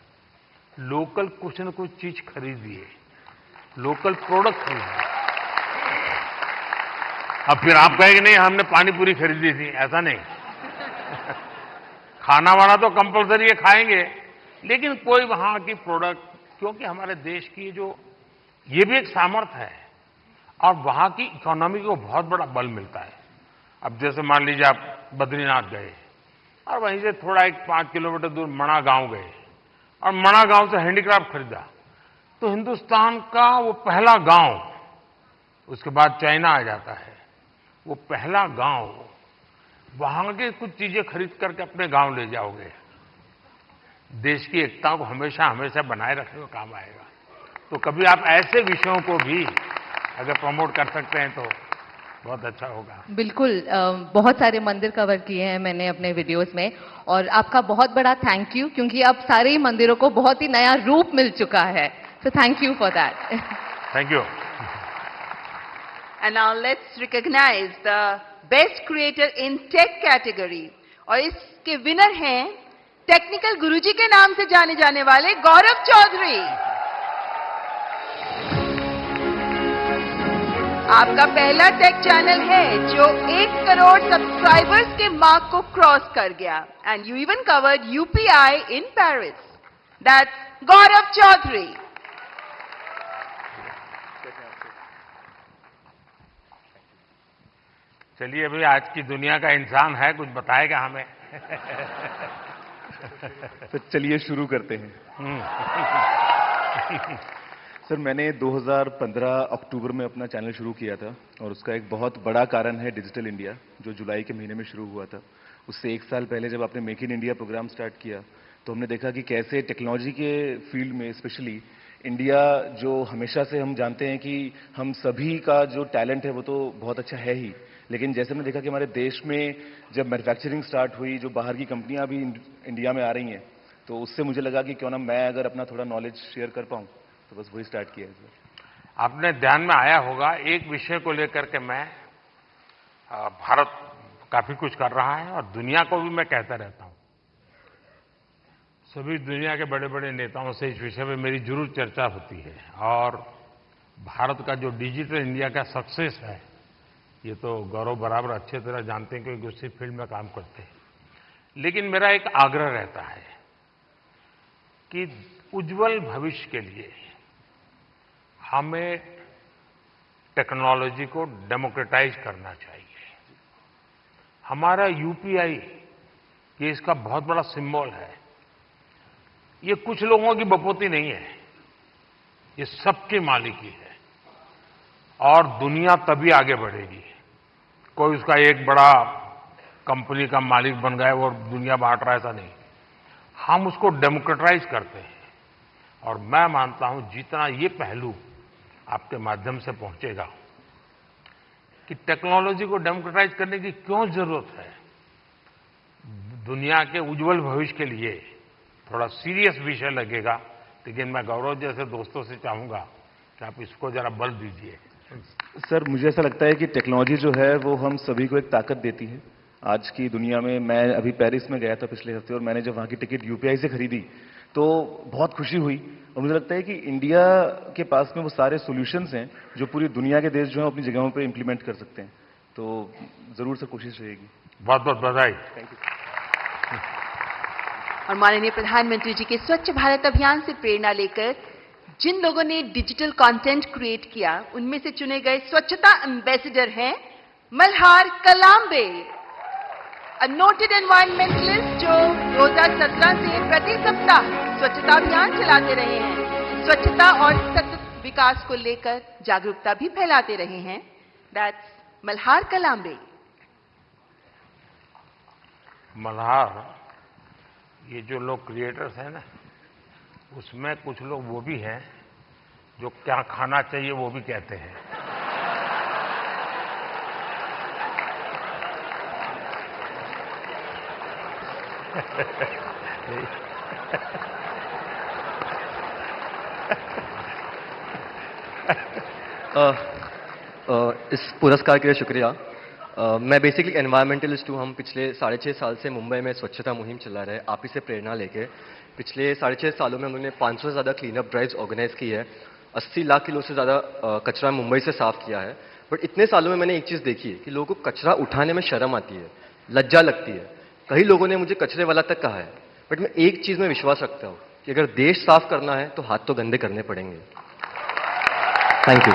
Speaker 4: लोकल कुछ न कुछ चीज खरीदिए, लोकल प्रोडक्ट खरीदिए। अब फिर आप कहेंगे नहीं हमने पानी पूरी खरीदी थी, ऐसा नहीं। खाना वाना तो कंपलसरी है, खाएंगे, लेकिन कोई वहां की प्रोडक्ट, क्योंकि हमारे देश की जो ये भी एक सामर्थ्य है और वहां की इकोनॉमी को बहुत बड़ा बल मिलता है। अब जैसे मान लीजिए आप बद्रीनाथ गए और वहीं से थोड़ा एक 5 किलोमीटर दूर मणा गांव गए और मणा गांव से हैंडीक्राफ्ट खरीदा, तो हिंदुस्तान का वो पहला गांव, उसके बाद चाइना आ जाता है, वो पहला गांव, वहां के कुछ चीजें खरीद करके अपने गांव ले जाओगे, देश की एकता को हमेशा हमेशा बनाए रखने का काम आएगा। तो कभी आप ऐसे विषयों को भी अगर प्रमोट कर सकते हैं तो बहुत अच्छा होगा।
Speaker 9: बिल्कुल, बहुत सारे मंदिर कवर किए हैं मैंने अपने वीडियोस में, और आपका बहुत बड़ा थैंक यू, क्योंकि अब सारे ही मंदिरों को बहुत ही नया रूप मिल चुका है। So thank you for that.
Speaker 4: Thank you.
Speaker 1: And now let's recognize the best creator in tech category. और इसके विनर हैं टेक्निकल गुरुजी के नाम से जाने जाने वाले गौरव चौधरी। आपका पहला टेक चैनल है जो 1 करोड़ सब्सक्राइबर्स के मार्क को क्रॉस कर गया, and you even covered UPI in Paris. That's Gaurav Chaudhary.
Speaker 4: चलिए, अभी आज की दुनिया का इंसान है, कुछ बताएगा हमें।
Speaker 10: तो चलिए शुरू करते हैं। सर मैंने 2015 अक्टूबर में अपना चैनल शुरू किया था और उसका एक बहुत बड़ा कारण है डिजिटल इंडिया, जो जुलाई के महीने में शुरू हुआ था। उससे 1 साल पहले जब आपने make in India programme start किया तो हमने देखा कि कैसे टेक्नोलॉजी के फील्ड में स्पेशली इंडिया, जो हमेशा से हम जानते हैं कि हम सभी का जो टैलेंट है वो तो बहुत अच्छा है ही, लेकिन जैसे हमने देखा कि हमारे देश में जब मैन्युफैक्चरिंग स्टार्ट हुई, जो बाहर की कंपनियां भी इंडिया में आ रही हैं, तो उससे मुझे लगा कि क्यों ना मैं अगर अपना थोड़ा नॉलेज शेयर कर पाऊं, तो बस वही स्टार्ट किया है सर।
Speaker 4: आपने ध्यान में आया होगा, एक विषय को लेकर के मैं भारत काफी कुछ कर रहा है और दुनिया को भी मैं कहता रहता हूं। सभी दुनिया के बड़े बड़े नेताओं से इस विषय में मेरी जरूर चर्चा होती है और भारत का जो डिजिटल इंडिया का सक्सेस है, ये तो गौरव बराबर अच्छे तरह जानते हैं क्योंकि उसी फील्ड में काम करते हैं। लेकिन मेरा एक आग्रह रहता है कि उज्जवल भविष्य के लिए हमें टेक्नोलॉजी को डेमोक्रेटाइज करना चाहिए। हमारा यूपीआई ये इसका बहुत बड़ा सिंबल है। ये कुछ लोगों की बपोती नहीं है, ये सबकी मालिकी है और दुनिया तभी आगे बढ़ेगी। कोई उसका एक बड़ा कंपनी का मालिक बन गया और दुनिया बांट रहा है, ऐसा नहीं। हम उसको डेमोक्रेटाइज करते हैं और मैं मानता हूं जितना ये पहलू आपके माध्यम से पहुंचेगा कि टेक्नोलॉजी को डेमोक्रेटाइज करने की क्यों जरूरत है, दुनिया के उज्जवल भविष्य के लिए थोड़ा सीरियस विषय लगेगा, लेकिन मैं गौरव जैसे दोस्तों से चाहूंगा कि आप इसको जरा बल दीजिए।
Speaker 10: सर मुझे ऐसा लगता है कि टेक्नोलॉजी जो है वो हम सभी को एक ताकत देती है आज की दुनिया में। मैं अभी पेरिस में गया था पिछले हफ्ते और मैंने जब वहां की टिकट यूपीआई से खरीदी तो बहुत खुशी हुई और मुझे लगता है कि इंडिया के पास में वो सारे सॉल्यूशंस हैं जो पूरी दुनिया के देश जो हैं अपनी जगहों पे इंप्लीमेंट कर सकते हैं। तो जरूर से कोशिश रहेगी।
Speaker 4: बहुत बहुत बधाई।
Speaker 10: Thank you.
Speaker 1: और माननीय प्रधानमंत्री जी के स्वच्छ भारत अभियान से प्रेरणा लेकर जिन लोगों ने डिजिटल कंटेंट क्रिएट किया, उनमें से चुने गए स्वच्छता एम्बेसडर हैं मल्हार कलाम्बे, अ नोटेड एनवायरमेंटलिस्ट जो 2017 से प्रति सप्ताह स्वच्छता अभियान चलाते रहे हैं, स्वच्छता और सतत विकास को लेकर जागरूकता भी फैलाते रहे हैं। दैट्स मल्हार कलाम्बे।
Speaker 4: मल्हार, ये जो लोग क्रिएटर्स हैं ना, उसमें कुछ लोग वो भी हैं जो क्या खाना चाहिए वो भी कहते हैं।
Speaker 11: इस पुरस्कार के लिए शुक्रिया। मैं बेसिकली एनवायरमेंटलिस्ट हूँ। हम पिछले 6.5 साल से मुंबई में स्वच्छता मुहिम चला रहे हैं, आप ही से प्रेरणा लेके। पिछले 6.5 सालों में हम लोगों ने 500 से ज़्यादा क्लीनअप ड्राइव्स ऑर्गेनाइज की है, 80 लाख किलो से ज़्यादा कचरा मुंबई से साफ किया है। बट इतने सालों में मैंने एक चीज़ देखी है कि लोगों को कचरा उठाने में शर्म आती है, लज्जा लगती है। कई लोगों ने मुझे कचरे वाला तक कहा है, बट मैं एक चीज़ में विश्वास रखता हूँ कि अगर देश साफ करना है तो हाथ तो गंदे करने पड़ेंगे। Thank you.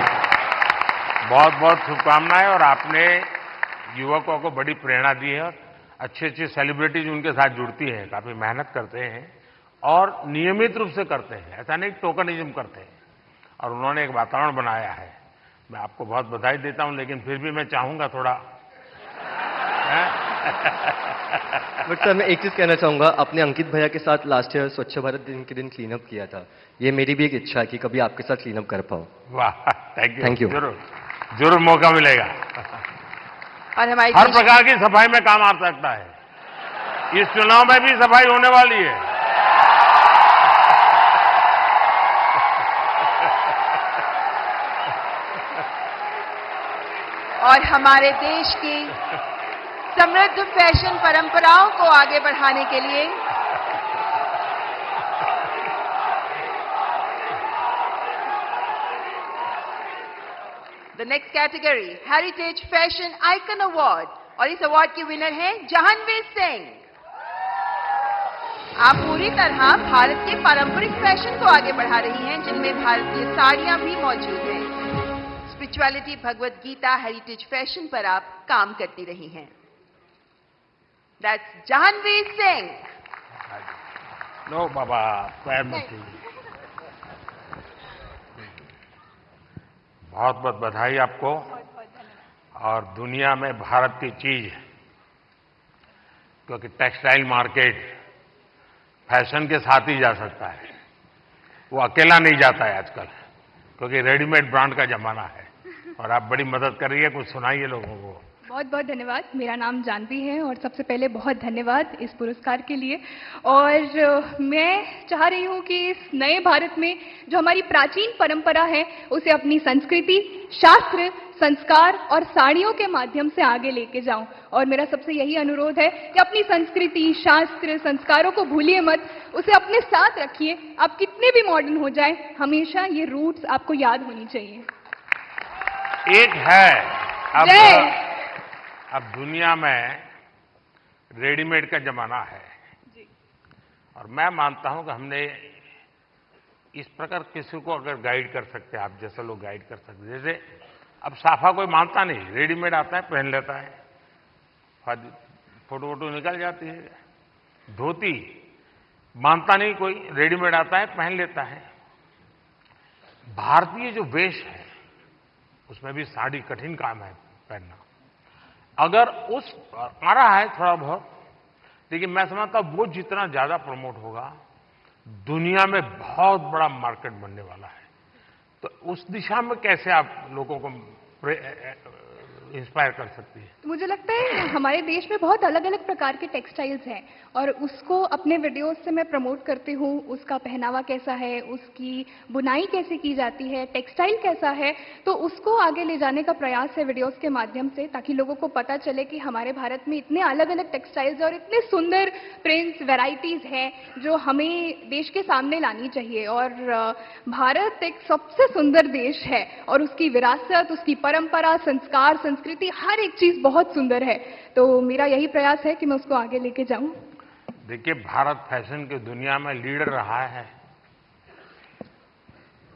Speaker 4: बहुत बहुत शुभकामनाएं। और आपने युवकों को बड़ी प्रेरणा दी है और अच्छी अच्छी सेलिब्रिटीज उनके साथ जुड़ती हैं, काफी मेहनत करते हैं और नियमित रूप से करते हैं, ऐसा नहीं टोकनिज्म करते हैं। और उन्होंने एक वातावरण बनाया है। मैं आपको बहुत बधाई देता हूं, लेकिन फिर भी मैं चाहूंगा थोड़ा
Speaker 11: बट सर मैं एक चीज कहना चाहूंगा, अपने अंकित भैया के साथ लास्ट ईयर स्वच्छ भारत दिन के दिन क्लीनअप किया था। ये मेरी भी एक इच्छा है कि कभी आपके साथ क्लीनअप कर पाऊं।
Speaker 4: वाह, थैंक यू।
Speaker 11: जरूर
Speaker 4: जरूर मौका मिलेगा।
Speaker 1: और हमारी
Speaker 4: हर प्रकार की सफाई में काम आ सकता है। इस चुनाव में भी सफाई होने वाली है।
Speaker 1: और हमारे देश की समृद्ध फैशन परंपराओं को आगे बढ़ाने के लिए the next category heritage fashion icon award, और इस अवार्ड की विनर है जहानवीर सिंह। आप पूरी तरह भारत के पारंपरिक फैशन को आगे बढ़ा रही हैं, जिनमें भारतीय साड़ियां भी मौजूद हैं। Spirituality, Bhagavad Gita, heritage fashion पर आप काम करती रही हैं। दैट्स जहानवीर सिंह।
Speaker 4: लो बाबा, पैर मत छूइए। बहुत बहुत बधाई आपको। और दुनिया में भारत की चीज, क्योंकि टेक्सटाइल मार्केट फैशन के साथ ही जा सकता है, वो अकेला नहीं जाता है आजकल, क्योंकि रेडीमेड ब्रांड का जमाना है। और आप बड़ी मदद कर रही है, कुछ सुनाइए लोगों को।
Speaker 12: बहुत बहुत धन्यवाद। मेरा नाम जानवी है और सबसे पहले बहुत धन्यवाद इस पुरस्कार के लिए। और मैं चाह रही हूँ कि इस नए भारत में जो हमारी प्राचीन परंपरा है उसे अपनी संस्कृति, शास्त्र, संस्कार और साड़ियों के माध्यम से आगे लेके जाऊं। और मेरा सबसे यही अनुरोध है कि अपनी संस्कृति, शास्त्र, संस्कारों को भूलिए मत, उसे अपने साथ रखिए। आप कितने भी मॉडर्न हो जाएं, हमेशा ये रूट्स आपको याद होनी चाहिए।
Speaker 4: एक है अब दुनिया में रेडीमेड का जमाना है जी। और मैं मानता हूं कि हमने इस प्रकार किसी को अगर गाइड कर सकते हैं, आप जैसे लोग गाइड कर सकते, जैसे अब साफा कोई मानता नहीं, रेडीमेड आता है पहन लेता है, फोटो वोटो निकल जाती है। धोती मानता नहीं कोई, रेडीमेड आता है पहन लेता है। भारतीय जो वेश है उसमें भी साड़ी कठिन काम है पहनना। अगर उस आ रहा है थोड़ा बहुत, लेकिन मैं समझता हूं वो जितना ज्यादा प्रमोट होगा, दुनिया में बहुत बड़ा मार्केट बनने वाला है। तो उस दिशा में कैसे आप लोगों को इंस्पायर कर सकती है?
Speaker 12: मुझे लगता है हमारे देश में बहुत अलग अलग प्रकार के टेक्सटाइल्स हैं और उसको अपने वीडियोस से मैं प्रमोट करती हूँ। उसका पहनावा कैसा है, उसकी बुनाई कैसे की जाती है, टेक्सटाइल कैसा है, तो उसको आगे ले जाने का प्रयास है वीडियोस के माध्यम से, ताकि लोगों को पता चले कि हमारे भारत में इतने अलग अलग टेक्सटाइल्स और इतने सुंदर प्रिंट्स, वेराइटीज हैं जो हमें देश के सामने लानी चाहिए। और भारत एक सबसे सुंदर देश है और उसकी विरासत, उसकी परंपरा, संस्कार, संस्कृति, हर एक चीज बहुत सुंदर है। तो मेरा यही प्रयास है कि मैं उसको आगे लेके जाऊं।
Speaker 4: देखिए, भारत फैशन की दुनिया में लीडर रहा है।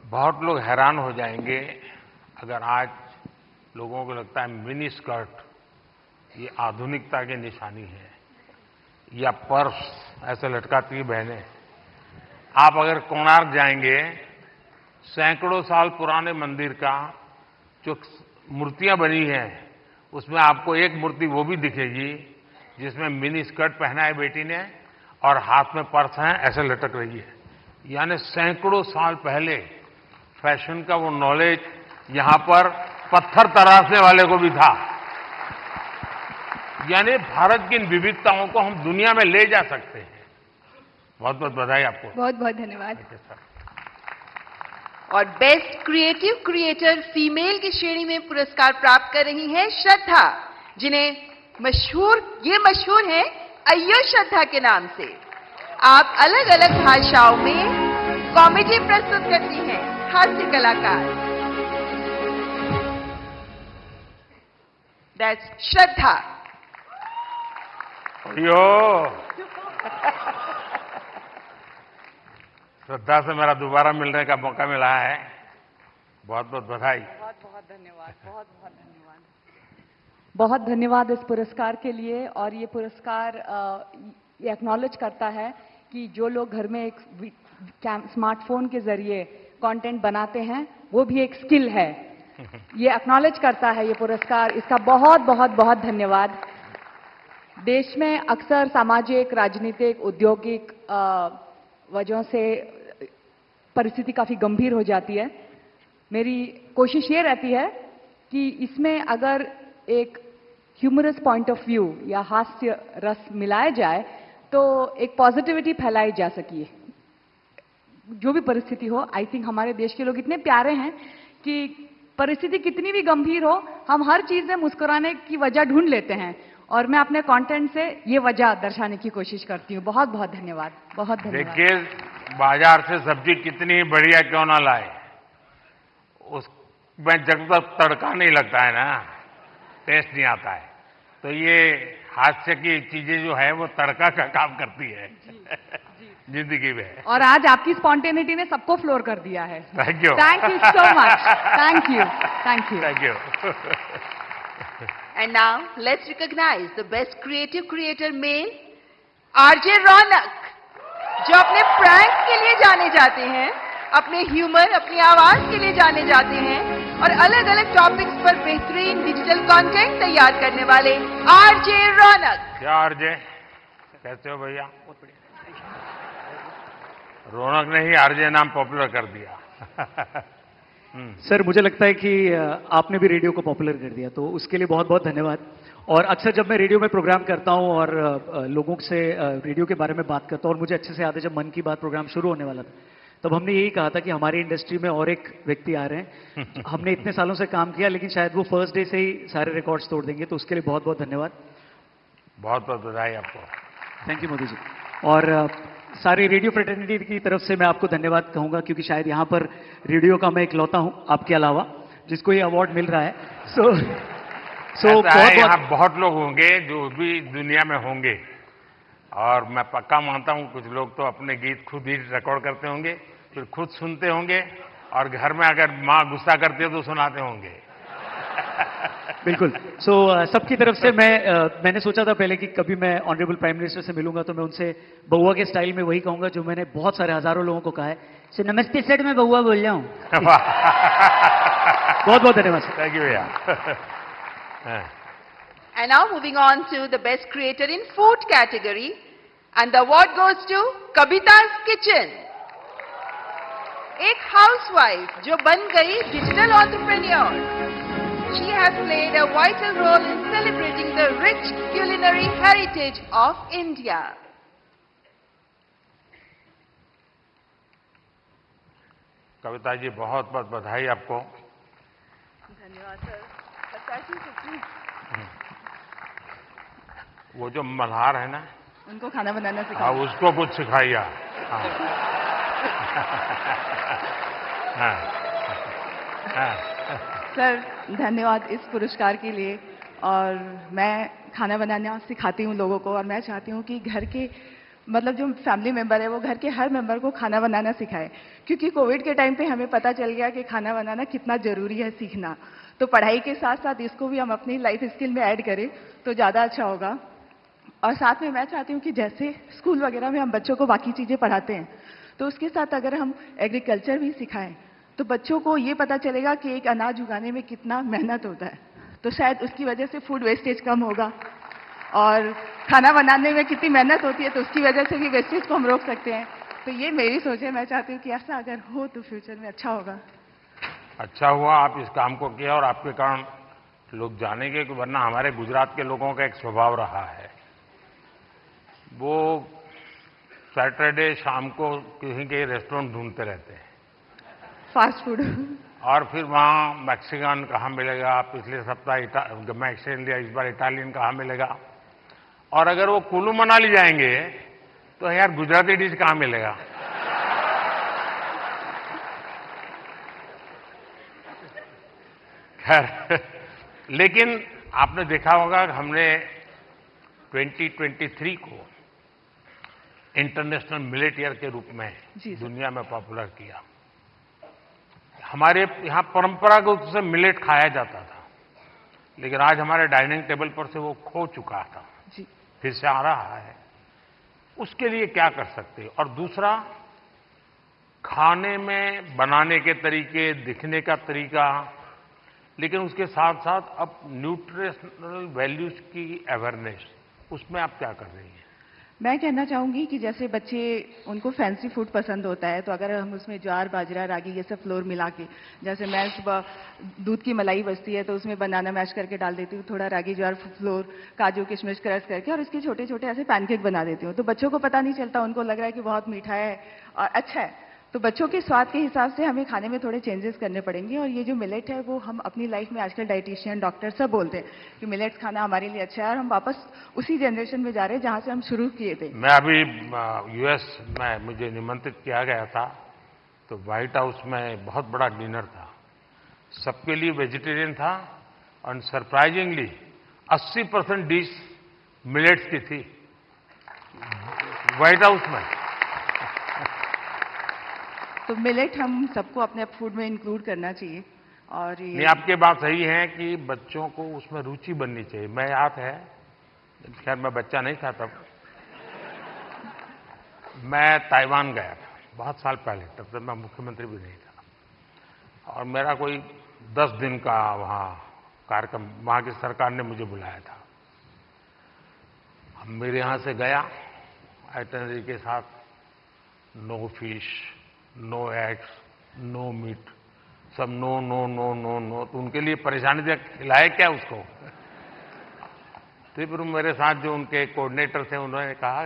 Speaker 4: बहुत लोग हैरान हो जाएंगे अगर आज लोगों को लगता है मिनी स्कर्ट ये आधुनिकता की निशानी है, या पर्स ऐसे लटकाती है बहनें। आप अगर कोणार्क जाएंगे, सैकड़ों साल पुराने मंदिर का जो मूर्तियां बनी हैं, उसमें आपको एक मूर्ति वो भी दिखेगी जिसमें मिनी स्कर्ट पहना है बेटी ने और हाथ में पर्स है, ऐसे लटक रही है। यानी सैकड़ों साल पहले फैशन का वो नॉलेज यहां पर पत्थर तराशने वाले को भी था। यानी भारत की इन विविधताओं को हम दुनिया में ले जा सकते हैं। बहुत बहुत बधाई आपको।
Speaker 12: बहुत बहुत धन्यवाद।
Speaker 1: और बेस्ट क्रिएटिव क्रिएटर फीमेल की श्रेणी में पुरस्कार प्राप्त कर रही हैं श्रद्धा, जिन्हें मशहूर है अय्यो श्रद्धा के नाम से। आप अलग अलग भाषाओं में कॉमेडी प्रस्तुत करती हैं, हास्य कलाकार। दैट्स श्रद्धा।
Speaker 4: अय्यो श्रद्धा से मेरा दोबारा मिलने का मौका मिला है। बहुत बहुत बधाई।
Speaker 13: बहुत बहुत धन्यवाद। बहुत बहुत धन्यवाद। बहुत धन्यवाद इस पुरस्कार के लिए। और ये पुरस्कार ये एक्नॉलेज करता है कि जो लोग घर में एक स्मार्टफोन के जरिए कंटेंट बनाते हैं, वो भी एक स्किल है। ये एक्नॉलेज करता है ये पुरस्कार। इसका बहुत बहुत बहुत धन्यवाद। देश में अक्सर सामाजिक, राजनीतिक, औद्योगिक वजहों से परिस्थिति काफी गंभीर हो जाती है। मेरी कोशिश ये रहती है कि इसमें अगर एक ह्यूमरस पॉइंट ऑफ व्यू या हास्य रस मिलाया जाए तो एक पॉजिटिविटी फैलाई जा सके। जो भी परिस्थिति हो, आई थिंक हमारे देश के लोग इतने प्यारे हैं कि परिस्थिति कितनी भी गंभीर हो, हम हर चीज में मुस्कुराने की वजह ढूंढ लेते हैं। और मैं अपने कंटेंट से ये वजह दर्शाने की कोशिश करती हूँ। बहुत बहुत धन्यवाद। बहुत धन्यवाद।
Speaker 4: देखिए, बाजार से सब्जी कितनी बढ़िया क्यों ना लाए, उसमें जब तक तड़का नहीं लगता है ना, टेस्ट नहीं आता है। तो ये हास्य की चीजें जो है वो तड़का का काम करती है जिंदगी में।
Speaker 13: और आज आपकी स्पॉन्टेनिटी ने सबको फ्लोर कर दिया है।
Speaker 4: Thank you.
Speaker 13: Thank you so much. Thank you. Thank you.
Speaker 4: Thank you.
Speaker 1: And now let's recognize the best creative creator male, RJ Raunak, जो अपने प्रैंक के लिए जाने जाते हैं, अपने ह्यूमर, अपनी आवाज के लिए जाने जाते हैं। और अलग अलग टॉपिक्स पर बेहतरीन डिजिटल कंटेंट तैयार करने वाले आरजे रौनक।
Speaker 4: क्या आरजे, कैसे हो भैया? रौनक ने ही आरजे नाम पॉपुलर कर दिया।
Speaker 14: सर, मुझे लगता है कि आपने भी रेडियो को पॉपुलर कर दिया, तो उसके लिए बहुत बहुत धन्यवाद। और अक्सर जब मैं रेडियो में प्रोग्राम करता हूं और लोगों से रेडियो के बारे में बात करता हूं, और मुझे अच्छे से याद है जब मन की बात प्रोग्राम शुरू होने वाला था, तब हमने यही कहा था कि हमारी इंडस्ट्री में और एक व्यक्ति आ रहे हैं। हमने इतने सालों से काम किया, लेकिन शायद वो फर्स्ट डे से ही सारे रिकॉर्ड्स तोड़ देंगे, तो उसके लिए बहुत बहुत धन्यवाद।
Speaker 4: बहुत बहुत बधाई आपको।
Speaker 14: Thank you Modi ji. और सारी रेडियो फ्रेटर्निटी की तरफ से मैं आपको धन्यवाद कहूंगा, क्योंकि शायद यहां पर रेडियो का मैं इकलौता हूं आपके अलावा जिसको ये अवार्ड मिल रहा है।
Speaker 4: यहाँ बहुत लोग होंगे जो भी दुनिया में होंगे, और मैं पक्का मानता हूं कुछ लोग तो अपने गीत खुद ही रिकॉर्ड करते होंगे, फिर खुद सुनते होंगे, और घर में अगर माँ गुस्सा करती है तो सुनाते होंगे।
Speaker 14: बिल्कुल। सबकी तरफ से मैंने सोचा था पहले कि कभी मैं ऑनरेबल प्राइम मिनिस्टर से मिलूंगा तो मैं उनसे बउआ के स्टाइल में वही कहूंगा जो मैंने बहुत सारे हजारों लोगों को कहा है, सो नमस्ते सर, मैं बउआ बोल रहा हूँ। बहुत बहुत धन्यवाद सर।
Speaker 4: थैंक यू भैया।
Speaker 1: And now moving on to the best creator in food category, and the award goes to Kavita's Kitchen. एक हाउसवाइफ जो बन गई digital entrepreneur. She has played a vital role in celebrating the rich culinary heritage of India.
Speaker 4: Kavita ji, बहुत बहुत बधाई आपको।
Speaker 5: धन्यवाद sir.
Speaker 4: वो जो मल्हार है ना,
Speaker 5: उनको खाना बनाना
Speaker 4: हाँ,
Speaker 5: सिखाओ।
Speaker 4: उसको कुछ सिखाइए।
Speaker 5: सर, धन्यवाद इस पुरस्कार के लिए। और मैं खाना बनाना सिखाती हूँ लोगों को, और मैं चाहती हूँ कि घर के मतलब जो फैमिली मेंबर है वो घर के हर मेंबर को खाना बनाना सिखाए, क्योंकि कोविड के टाइम पे हमें पता चल गया कि खाना बनाना कितना जरूरी है सीखना। तो पढ़ाई के साथ साथ इसको भी हम अपनी लाइफ स्किल में ऐड करें तो ज़्यादा अच्छा होगा। और साथ में मैं चाहती हूँ कि जैसे स्कूल वगैरह में हम बच्चों को बाकी चीज़ें पढ़ाते हैं, तो उसके साथ अगर हम एग्रीकल्चर भी सिखाएं तो बच्चों को ये पता चलेगा कि एक अनाज उगाने में कितना मेहनत होता है, तो शायद उसकी वजह से फूड वेस्टेज कम होगा। और खाना बनाने में कितनी मेहनत होती है, तो उसकी वजह से भी वेस्टेज को हम रोक सकते हैं। तो ये मेरी सोच है, मैं चाहती हूँ कि ऐसा अगर हो तो फ्यूचर में अच्छा होगा।
Speaker 4: अच्छा हुआ आप इस काम को किया, और आपके कारण लोग जानेंगे, कि वरना हमारे गुजरात के लोगों का एक स्वभाव रहा है, वो सैटरडे शाम को कहीं के रेस्टोरेंट ढूंढते रहते हैं,
Speaker 5: फास्ट फूड।
Speaker 4: और फिर वहाँ मैक्सिकन कहाँ मिलेगा, पिछले सप्ताह मैक्सिकन लिया, इस बार इटालियन कहाँ मिलेगा। और अगर वो कुल्लू मनाली जाएंगे तो यार गुजराती डिश कहाँ मिलेगा। खैर, लेकिन आपने देखा होगा कि हमने 2023 को इंटरनेशनल मिलेट ईयर के रूप में दुनिया में पॉपुलर किया। हमारे यहाँ परंपरागत रूप से मिलेट खाया जाता था, लेकिन आज हमारे डाइनिंग टेबल पर से वो खो चुका था, फिर से आ रहा है। उसके लिए क्या कर सकते हैं? और दूसरा, खाने में बनाने के तरीके, दिखने का तरीका, लेकिन उसके साथ साथ अब न्यूट्रिशनल वैल्यूज की अवेयरनेस, उसमें आप क्या कर रही हैं?
Speaker 5: मैं कहना चाहूंगी कि जैसे बच्चे, उनको फैंसी फूड पसंद होता है, तो अगर हम उसमें ज्वार, बाजरा, रागी ये सब फ्लोर मिला के, जैसे मैं सुबह दूध की मलाई बचती है तो उसमें बनाना मैश करके डाल देती हूँ, थोड़ा रागी, ज्वार फ्लोर, काजू किशमिश क्रश करके, और इसके छोटे छोटे ऐसे पैनकेक बना देती हूँ। तो बच्चों को पता नहीं चलता, उनको लग रहा है कि बहुत मीठा है और अच्छा है। तो बच्चों के स्वाद के हिसाब से हमें खाने में थोड़े चेंजेस करने पड़ेंगे। और ये जो मिलेट है वो हम अपनी लाइफ में आजकल डाइटिशियन, डॉक्टर सब बोलते हैं कि मिलेट्स खाना हमारे लिए अच्छा है, और हम वापस उसी जनरेशन में जा रहे हैं जहां से हम शुरू किए थे।
Speaker 4: मैं अभी यूएस में, मुझे निमंत्रित किया गया था, तो व्हाइट हाउस में बहुत बड़ा डिनर था, सबके लिए वेजिटेरियन था, और सरप्राइजिंगली 80% डिश मिलेट्स की थी व्हाइट हाउस में।
Speaker 5: तो मिलेट हम सबको अपने फूड में इंक्लूड करना चाहिए। और ये
Speaker 4: नहीं, आपकी बात सही है कि बच्चों को उसमें रुचि बननी चाहिए। मैं याद है, खैर मैं बच्चा नहीं था तब, मैं ताइवान गया था बहुत साल पहले, तब तक मैं मुख्यमंत्री भी नहीं था, और मेरा कोई 10 दिन का वहाँ कार्यक्रम, वहाँ की सरकार ने मुझे बुलाया था। अब मेरे यहाँ से गया आइटनरी के साथ, no fish, no eggs, no meat, सब no no no no no. तो उनके लिए परेशानी थी, खिलाए क्या उसको। तो फिर मेरे साथ जो उनके कोऑर्डिनेटर थे उन्होंने कहा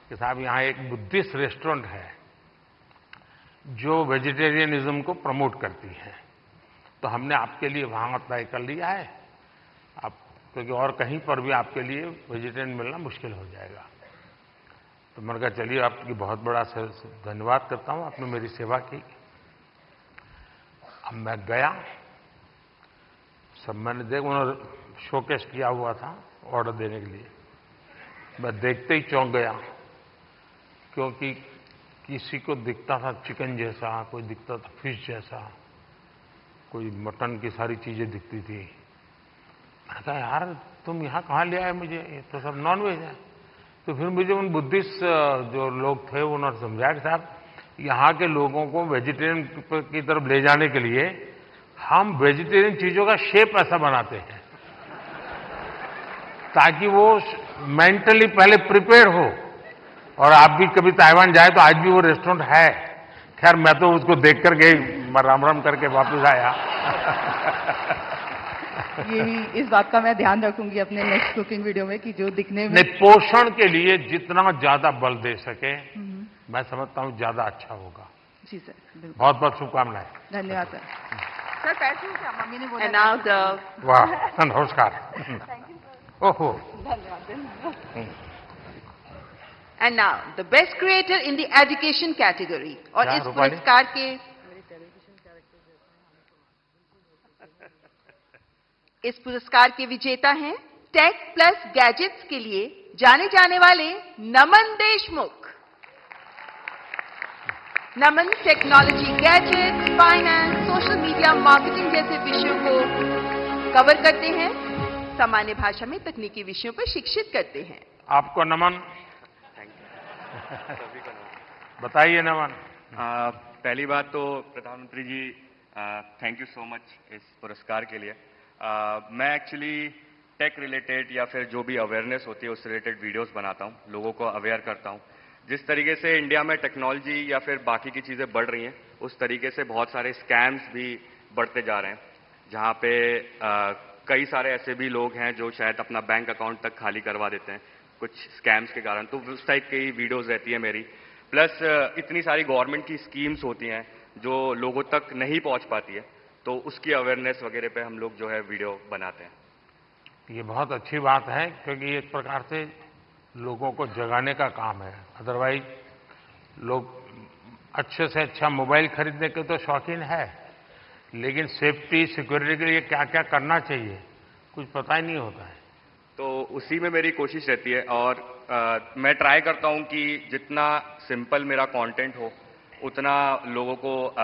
Speaker 4: कि साहब यहाँ एक बुद्धिस्ट रेस्टोरेंट है जो वेजिटेरियनिज्म को प्रमोट करती है, तो हमने आपके लिए वहां तय कर लिया है, आप क्योंकि और कहीं पर भी आपके लिए वेजिटेरियन मिलना मुश्किल हो जाएगा। तो मैंने कहा चलिए आपकी बहुत बड़ा धन्यवाद करता हूं, आपने मेरी सेवा की। अब मैं गया, सब मैंने देखा, उन्होंने शोकेस किया हुआ था ऑर्डर देने के लिए। मैं देखते ही चौंक गया, क्योंकि किसी को दिखता था चिकन जैसा, कोई दिखता था फिश जैसा, कोई मटन की सारी चीजें दिखती थी। मैंने कहा यार तुम यहाँ कहाँ ले आए मुझे, ये तो सब नॉन वेज है। तो फिर मुझे उन बुद्धिस्ट जो लोग थे उन्होंने समझाया कि साहब यहाँ के लोगों को वेजिटेरियन की तरफ ले जाने के लिए हम वेजिटेरियन चीजों का शेप ऐसा बनाते हैं ताकि वो मेंटली पहले प्रिपेयर हो। और आप भी कभी ताइवान जाए तो आज भी वो रेस्टोरेंट है। खैर मैं तो उसको देख करके राम राम करके वापस आया।
Speaker 15: यही इस बात का मैं ध्यान रखूंगी अपने नेक्स्ट कुकिंग वीडियो में कि जो दिखने में
Speaker 4: नहीं, पोषण के लिए जितना ज्यादा बल दे सके मैं समझता हूं ज्यादा अच्छा होगा।
Speaker 15: जी सर, बिल्कुल।
Speaker 4: बहुत बहुत शुभकामनाएं।
Speaker 15: धन्यवाद सर।
Speaker 9: सर बैठो, क्या मम्मी ने बोला?
Speaker 1: And now the
Speaker 4: वाह, नमस्कार। ओहो,
Speaker 1: and now the best creator in the education category। और
Speaker 4: क्या,
Speaker 1: इस
Speaker 4: रूपाली?
Speaker 1: पुरस्कार के इस पुरस्कार के विजेता हैं टेक प्लस गैजेट्स के लिए जाने जाने वाले Naman Deshmukh. Naman technology, gadgets, finance, social media, marketing जैसे विषयों को कवर करते हैं, सामान्य भाषा में तकनीकी विषयों पर शिक्षित करते हैं।
Speaker 4: आपको नमन। बताइए नमन।
Speaker 16: पहली बात तो प्रधानमंत्री जी थैंक यू सो मच इस पुरस्कार के लिए। मैं एक्चुअली टेक रिलेटेड या फिर जो भी अवेयरनेस होती है उस रिलेटेड वीडियोस बनाता हूँ, लोगों को अवेयर करता हूँ। जिस तरीके से इंडिया में टेक्नोलॉजी या फिर बाकी की चीज़ें बढ़ रही हैं उस तरीके से बहुत सारे स्कैम्स भी बढ़ते जा रहे हैं, जहाँ पे कई सारे ऐसे भी लोग हैं जो शायद अपना बैंक अकाउंट तक खाली करवा देते हैं कुछ स्कैम्स के कारण। तो उस टाइप की वीडियोस रहती है मेरी। प्लस इतनी सारी गवर्नमेंट की स्कीम्स होती हैं जो लोगों तक नहीं पहुंच पाती है, तो उसकी अवेयरनेस वगैरह पे हम लोग जो है वीडियो बनाते हैं।
Speaker 4: ये बहुत अच्छी बात है, क्योंकि ये एक प्रकार से लोगों को जगाने का काम है। अदरवाइज लोग अच्छे से अच्छा मोबाइल खरीदने के तो शौकीन है, लेकिन सेफ्टी सिक्योरिटी के लिए क्या क्या करना चाहिए कुछ पता ही नहीं होता है।
Speaker 16: तो उसी में मेरी कोशिश रहती है और मैं ट्राई करता हूं कि जितना सिंपल मेरा कंटेंट हो उतना लोगों को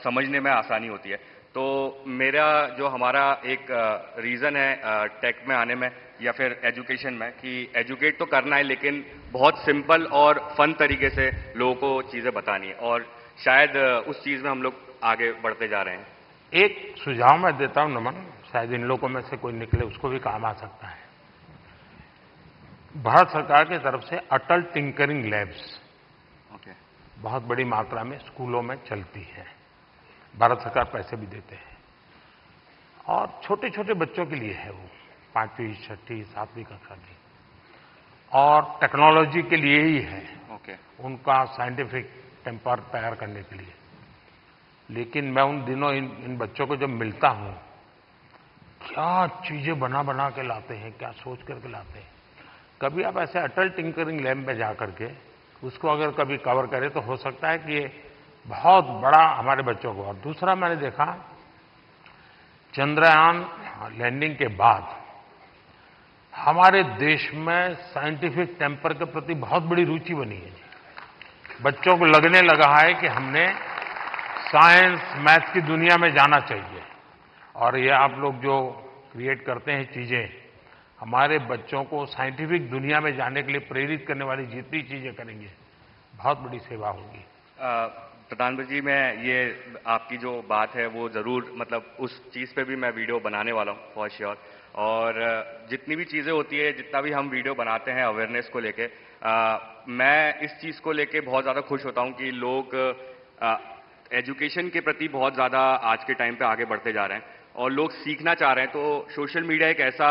Speaker 16: समझने में आसानी होती है। तो मेरा जो हमारा एक रीज़न है टेक में आने में या फिर एजुकेशन में कि एजुकेट तो करना है लेकिन बहुत सिंपल और फन तरीके से लोगों को चीज़ें बतानी है, और शायद उस चीज़ में हम लोग आगे बढ़ते जा रहे हैं।
Speaker 4: एक सुझाव मैं देता हूं नमन, शायद इन लोगों में से कोई निकले उसको भी काम आ सकता है। भारत सरकार की तरफ से अटल टिंकरिंग लैब्स बहुत बड़ी मात्रा में स्कूलों में चलती है। भारत सरकार पैसे भी देते हैं और छोटे छोटे बच्चों के लिए है, वो 5वीं 6वीं 7वीं कक्षा की, और टेक्नोलॉजी के लिए ही है। उनका साइंटिफिक टेम्पर तैयार करने के लिए। लेकिन मैं उन दिनों इन बच्चों को जब मिलता हूं, क्या चीजें बना बना के लाते हैं, क्या सोच करके लाते हैं। कभी आप ऐसे अटल टिंकरिंग लैब में जाकर के उसको अगर कभी कवर करें तो हो सकता है कि ये बहुत बड़ा हमारे बच्चों को। और दूसरा मैंने देखा, चंद्रयान लैंडिंग के बाद हमारे देश में साइंटिफिक टेम्पर के प्रति बहुत बड़ी रुचि बनी है। बच्चों को लगने लगा है कि हमने साइंस मैथ की दुनिया में जाना चाहिए। और ये आप लोग जो क्रिएट करते हैं चीजें, हमारे बच्चों को साइंटिफिक दुनिया में जाने के लिए प्रेरित करने वाली जितनी चीजें करेंगे बहुत बड़ी सेवा होगी।
Speaker 16: प्रधानमंत्री जी, मैं ये आपकी जो बात है वो ज़रूर मतलब उस चीज़ पे भी मैं वीडियो बनाने वाला हूँ फॉर श्योर। और जितनी भी चीज़ें होती है, जितना भी हम वीडियो बनाते हैं अवेयरनेस को लेके, मैं इस चीज़ को लेके बहुत ज़्यादा खुश होता हूँ कि लोग एजुकेशन के प्रति बहुत ज़्यादा आज के टाइम पे आगे बढ़ते जा रहे हैं और लोग सीखना चाह रहे हैं। तो सोशल मीडिया एक ऐसा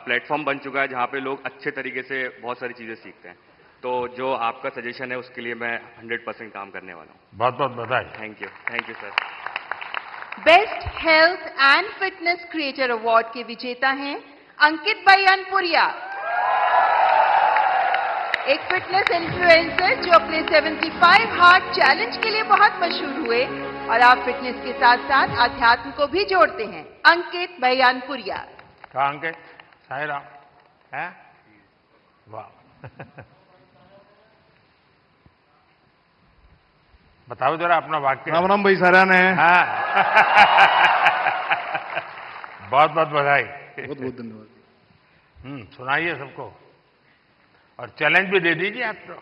Speaker 16: प्लेटफॉर्म बन चुका है जहाँ पे लोग अच्छे तरीके से बहुत सारी चीज़ें सीखते हैं। तो जो आपका सजेशन है उसके लिए मैं 100% काम करने वाला हूँ।
Speaker 4: बहुत बहुत बधाई।
Speaker 16: Thank you sir.
Speaker 1: Best health and fitness creator award के विजेता हैं अंकित भाई अनपुरिया, एक फिटनेस इन्फ्लुएंसर जो अपने 75 हार्ट चैलेंज के लिए बहुत मशहूर हुए और आप फिटनेस के साथ साथ अध्यात्म को भी जोड़ते हैं। अंकित भाई अनपुरिया।
Speaker 4: कहा अंकित? साई राम है? वाह। बताओ जरा अपना वाक्य।
Speaker 17: राम राम भाई सारा ने।
Speaker 4: हाँ। बहुत बहुत बधाई।
Speaker 17: बहुत बहुत धन्यवाद।
Speaker 4: सुनाइए सबको और चैलेंज भी दे दीजिए आप तो।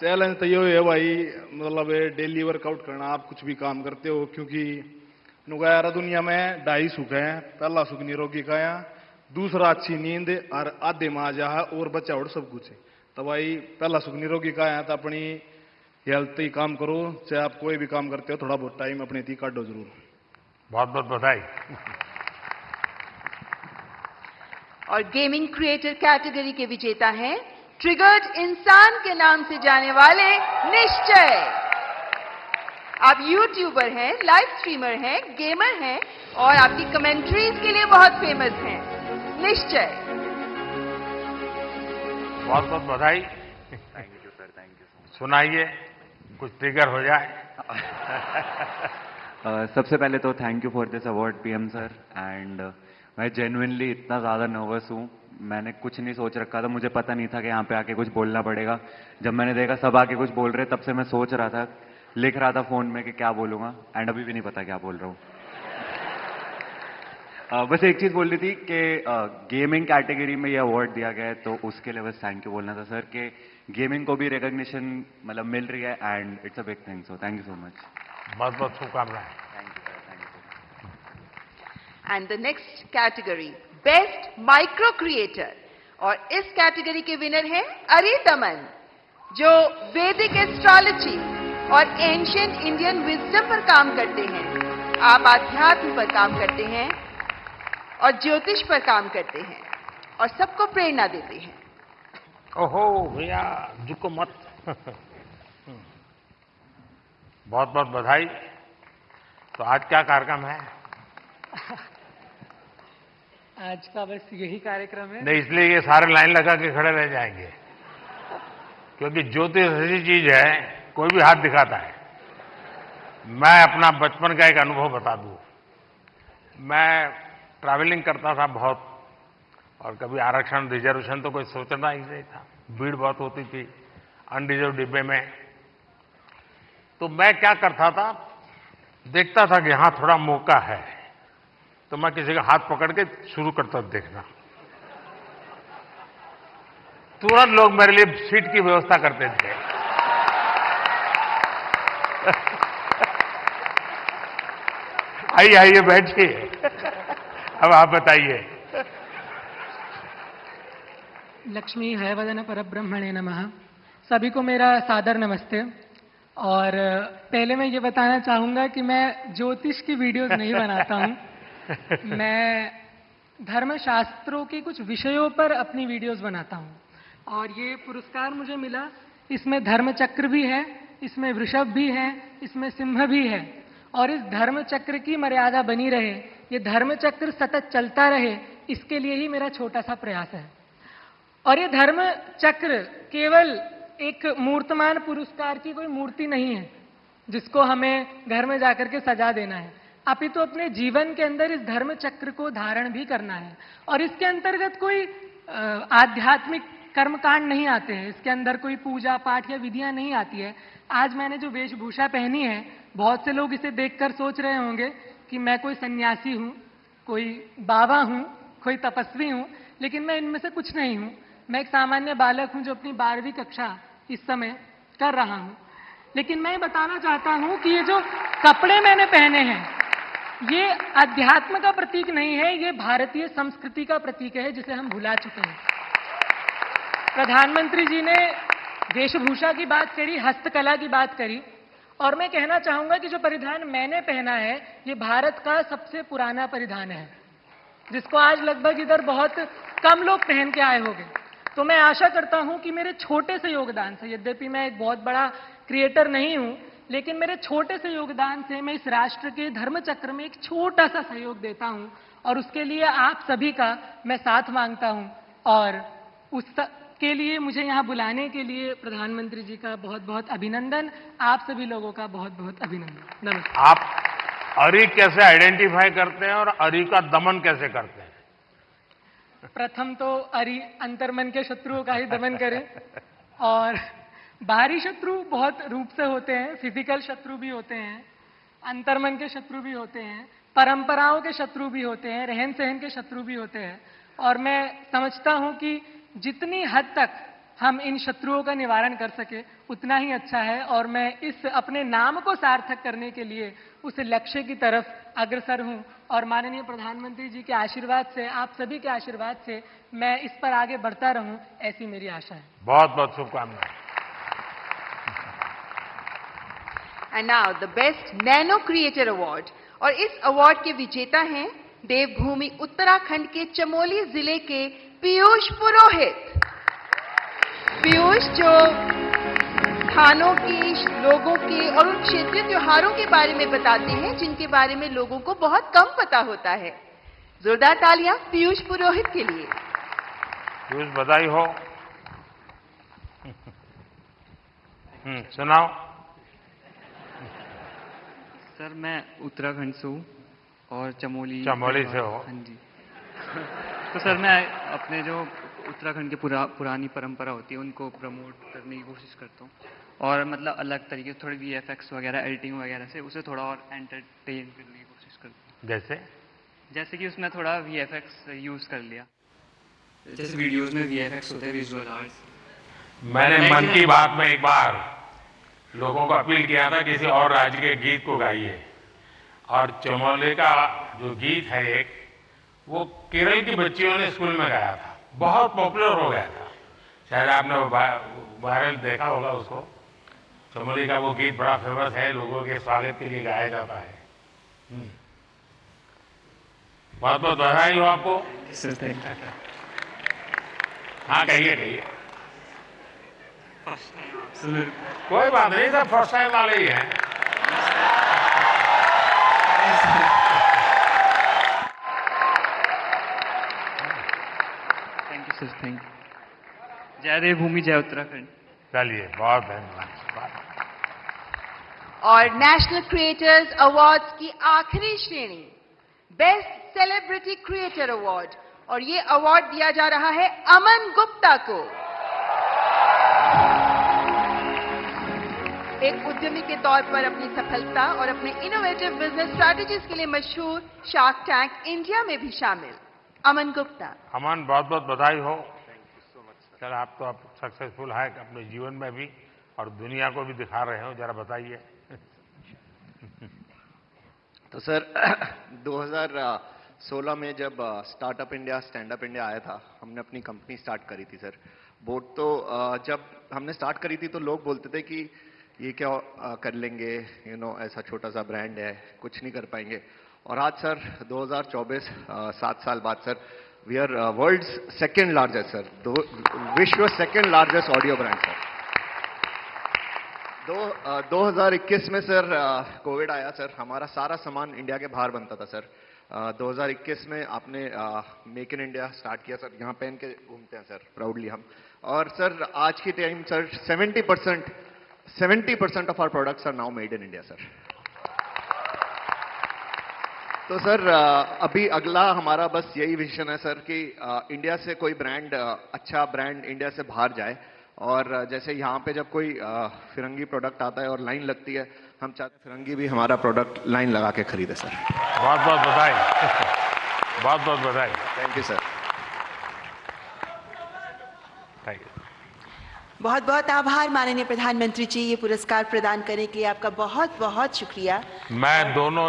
Speaker 17: चैलेंज तो ये है भाई, मतलब डेली वर्कआउट करना। आप कुछ भी काम करते हो, क्योंकि नुगारा दुनिया में 2.5 सुख है। पहला सुख निरोगी काया, दूसरा अच्छी नींद और आधे में आ जा है और बच्चा और सब कुछ है। तो भाई पहला सुख निरोगी काया, तो अपनी हेल्थ ही काम करो। चाहे आप कोई भी काम करते हो, थोड़ा बहुत टाइम अपने थी काटो जरूर।
Speaker 4: बहुत बहुत बधाई।
Speaker 1: और गेमिंग क्रिएटर कैटेगरी के विजेता हैं ट्रिगर्ड इंसान के नाम से जाने वाले निश्चय। आप यूट्यूबर हैं, लाइव स्ट्रीमर हैं, गेमर हैं और आपकी कमेंट्रीज के लिए बहुत फेमस हैं। निश्चय,
Speaker 4: बहुत बहुत बधाई।
Speaker 16: Thank you sir, thank you.
Speaker 4: सुनाइए, कुछ ट्रिगर हो जाए।
Speaker 18: सबसे पहले तो thank you for this award PM sir. And मैं जेन्युइनली इतना ज़्यादा नर्वस हूँ, मैंने कुछ नहीं सोच रखा था। मुझे पता नहीं था कि यहाँ पे आके कुछ बोलना पड़ेगा। जब मैंने देखा सब आके कुछ बोल रहे, तब से मैं सोच रहा था, लिख रहा था फ़ोन में कि क्या बोलूँगा, एंड अभी भी नहीं पता क्या बोल रहा हूँ। बस एक चीज़ बोलनी थी कि गेमिंग कैटेगरी में ये अवार्ड दिया गया है, तो उसके लिए बस थैंक यू बोलना था सर कि गेमिंग को भी रिकॉग्निशन मतलब मिल रही है and it's a big thing. So thank you so much.
Speaker 4: बहुत बहुत शुभकामनाएं।
Speaker 1: And the next category best micro creator, और इस कैटेगरी के विनर हैं अरिदमन, जो वैदिक एस्ट्रोलॉजी और एंशिएंट इंडियन विजडम पर काम करते हैं। आप आध्यात्म पर काम करते हैं और ज्योतिष पर काम करते हैं और सबको प्रेरणा देते हैं।
Speaker 4: ओहो भैया, झुको मत। बहुत बहुत बधाई। तो आज क्या कार्यक्रम है?
Speaker 19: आज का बस यही कार्यक्रम है।
Speaker 4: नहीं, इसलिए ये सारे लाइन लगा के खड़े रह जाएंगे, क्योंकि ज्योतिष ऐसी चीज है, कोई भी हाथ दिखाता है। मैं अपना बचपन का एक अनुभव बता दूं। मैं ट्रैवलिंग करता था बहुत, और कभी आरक्षण रिजर्वेशन तो कोई सोचना ही नहीं था। भीड़ बहुत होती थी अनरिजर्व डिब्बे में। तो मैं क्या करता था, देखता था कि यहां थोड़ा मौका है, तो मैं किसी का हाथ पकड़ के शुरू करता देखना। तुरंत लोग मेरे लिए सीट की व्यवस्था करते थे। आइए आइए बैठिए। अब आप बताइए।
Speaker 19: लक्ष्मी हयवदन परब्रह्मणे नमः। सभी को मेरा सादर नमस्ते। और पहले मैं ये बताना चाहूंगा कि मैं ज्योतिष की वीडियोस नहीं बनाता हूं। मैं धर्मशास्त्रों के कुछ विषयों पर अपनी वीडियोस बनाता हूं। और ये पुरस्कार मुझे मिला, इसमें धर्मचक्र भी है, इसमें वृषभ भी है, इसमें सिंह भी है। और इस धर्मचक्र की मर्यादा बनी रहे, ये धर्मचक्र सतत चलता रहे, इसके लिए ही मेरा छोटा सा प्रयास है। और ये धर्मचक्र केवल एक मूर्तमान पुरस्कार की कोई मूर्ति नहीं है जिसको हमें घर में जाकर के सजा देना है। अपितु अपने जीवन के अंदर इस धर्म चक्र को धारण भी करना है। और इसके अंतर्गत कोई आध्यात्मिक कर्मकांड नहीं आते हैं, इसके अंदर कोई पूजा पाठ या विधियां नहीं आती है। आज मैंने जो वेशभूषा पहनी है, बहुत से लोग इसे देखकर सोच रहे होंगे कि मैं कोई सन्यासी हूं, कोई बाबा हूं, कोई तपस्वी हूं, लेकिन मैं इनमें से कुछ नहीं हूं। मैं एक सामान्य बालक हूं जो अपनी 12वीं कक्षा इस समय कर रहा हूं। लेकिन मैं बताना चाहता हूं कि ये जो कपड़े मैंने पहने हैं, ये अध्यात्म का प्रतीक नहीं है, ये भारतीय संस्कृति का प्रतीक है, जिसे हम भुला चुके हैं। प्रधानमंत्री जी ने वेशभूषा की बात करी, हस्तकला की बात करी, और मैं कहना चाहूंगा कि जो परिधान मैंने पहना है, ये भारत का सबसे पुराना परिधान है, जिसको आज लगभग इधर बहुत कम लोग पहन के आए होंगे। तो मैं आशा करता हूं कि मेरे छोटे से योगदान से, यद्यपि मैं एक बहुत बड़ा क्रिएटर नहीं हूं, लेकिन मेरे छोटे से योगदान से मैं इस राष्ट्र के धर्म चक्र में एक छोटा सा सहयोग देता हूं, और उसके लिए आप सभी का मैं साथ मांगता हूं। और उसके लिए मुझे यहाँ बुलाने के लिए प्रधानमंत्री जी का बहुत बहुत अभिनंदन, आप सभी लोगों का बहुत बहुत अभिनंदन। नमस्कार।
Speaker 4: आप अरी कैसे आइडेंटिफाई करते हैं और अरी का दमन कैसे करते हैं?
Speaker 19: प्रथम तो अरी अंतर्मन के शत्रुओं का ही दमन करें, और बाहरी शत्रु बहुत रूप से होते हैं, फिजिकल शत्रु भी होते हैं, अंतर्मन के शत्रु भी होते हैं, परंपराओं के शत्रु भी होते हैं, रहन सहन के शत्रु भी होते हैं। और मैं समझता हूं कि जितनी हद तक हम इन शत्रुओं का निवारण कर सके उतना ही अच्छा है, और मैं इस अपने नाम को सार्थक करने के लिए उस लक्ष्य की तरफ अग्रसर हूं। और माननीय प्रधानमंत्री जी के आशीर्वाद से, आप सभी के आशीर्वाद से मैं इस पर आगे बढ़ता रहूं, ऐसी मेरी आशा है।
Speaker 4: बहुत बहुत शुभकामनाएं।
Speaker 1: And now the best nano creator award, और इस अवार्ड के विजेता हैं देवभूमि उत्तराखंड के चमोली जिले के पीयूष पुरोहित। पीयूष जो स्थानों की, लोगों के और उन क्षेत्रीय त्योहारों के बारे में बताते हैं जिनके बारे में लोगों को बहुत कम पता होता है। जोरदार तालियां पीयूष पुरोहित के लिए।
Speaker 4: पीयूष, बधाई हो। सुनाओ।
Speaker 20: सर, मैं उत्तराखंड से हूँ और चमोली
Speaker 4: से हो।
Speaker 20: हाँ जी। तो सर, मैं अपने जो उत्तराखंड की पुरानी परंपरा होती है उनको प्रमोट करने की कोशिश करता हूँ, और मतलब अलग तरीके से थोड़ी VFX वगैरह, एडिटिंग वगैरह से उसे थोड़ा और एंटरटेन करने की कोशिश करता हूँ।
Speaker 4: जैसे
Speaker 20: कि उसमें थोड़ा VFX यूज कर लिया, जैसे वीडियोस में VFX होते हैं, विजुअल आर्ट्स।
Speaker 4: मैंने मन की बात में एक बार लोगों को अपील किया था किसी और राज्य के गीत को गाइए, और चमोली का जो गीत है एक, वो केरल की बच्चियों ने स्कूल में गाया था, बहुत पॉपुलर हो गया था। शायद आपने वायरल देखा होगा उसको। चमोली का वो गीत बड़ा फेमस है, लोगों के स्वागत के लिए गाया जाता है। बहुत बहुत बधाई हो आपको। हाँ, कहिए। कोई बात नहीं, सब फर्स्ट टाइम वाले ही हैं।
Speaker 20: Thank you sir, thank you. जय देवभूमि, जय उत्तराखंड।
Speaker 4: चलिए, बहुत धन्यवाद।
Speaker 1: और नेशनल क्रिएटर्स अवार्ड्स की आखिरी श्रेणी, बेस्ट सेलिब्रिटी क्रिएटर अवार्ड, और ये अवार्ड दिया जा रहा है अमन गुप्ता को। एक उद्यमी के तौर पर अपनी सफलता और अपने इनोवेटिव बिजनेस स्ट्रैटेजीज के लिए मशहूर शार्क टैंक इंडिया में भी शामिल अमन गुप्ता।
Speaker 4: अमन, बहुत बहुत बधाई हो। सर, आप तो अब सक्सेसफुल है अपने जीवन में भी और दुनिया को भी दिखा रहे हो, जरा बताइए।
Speaker 21: तो सर 2016 में जब startup India, stand up India आया था, हमने अपनी कंपनी स्टार्ट करी थी सर। बोट तो जब हमने स्टार्ट करी थी तो लोग बोलते थे कि ये क्या कर लेंगे, ऐसा छोटा सा ब्रांड है, कुछ नहीं कर पाएंगे। और आज सर 2024, 7 साल बाद sir, we are world's second largest sir, विश्व second largest audio brand sir. 2021 में सर कोविड आया सर, हमारा सारा सामान इंडिया के बाहर बनता था सर। 2021 में आपने मेक इन इंडिया स्टार्ट किया सर, यहाँ पहन के घूमते हैं सर प्राउडली हम। और सर आज की time sir 70% of our products are now made in India sir. तो सर अभी अगला हमारा बस यही विजन है सर कि इंडिया से कोई ब्रांड, अच्छा ब्रांड इंडिया से बाहर जाए। और जैसे यहाँ पे जब कोई फिरंगी प्रोडक्ट आता है और लाइन लगती है, हम चाहते हैं फिरंगी भी हमारा प्रोडक्ट लाइन लगा के खरीदे सर।
Speaker 4: बहुत बहुत बधाई। बहुत बहुत बधाई।
Speaker 21: Thank you sir.
Speaker 4: Thank you.
Speaker 1: बहुत बहुत आभार माननीय प्रधानमंत्री जी, ये पुरस्कार प्रदान करने के लिए आपका बहुत बहुत शुक्रिया।
Speaker 4: मैं दोनों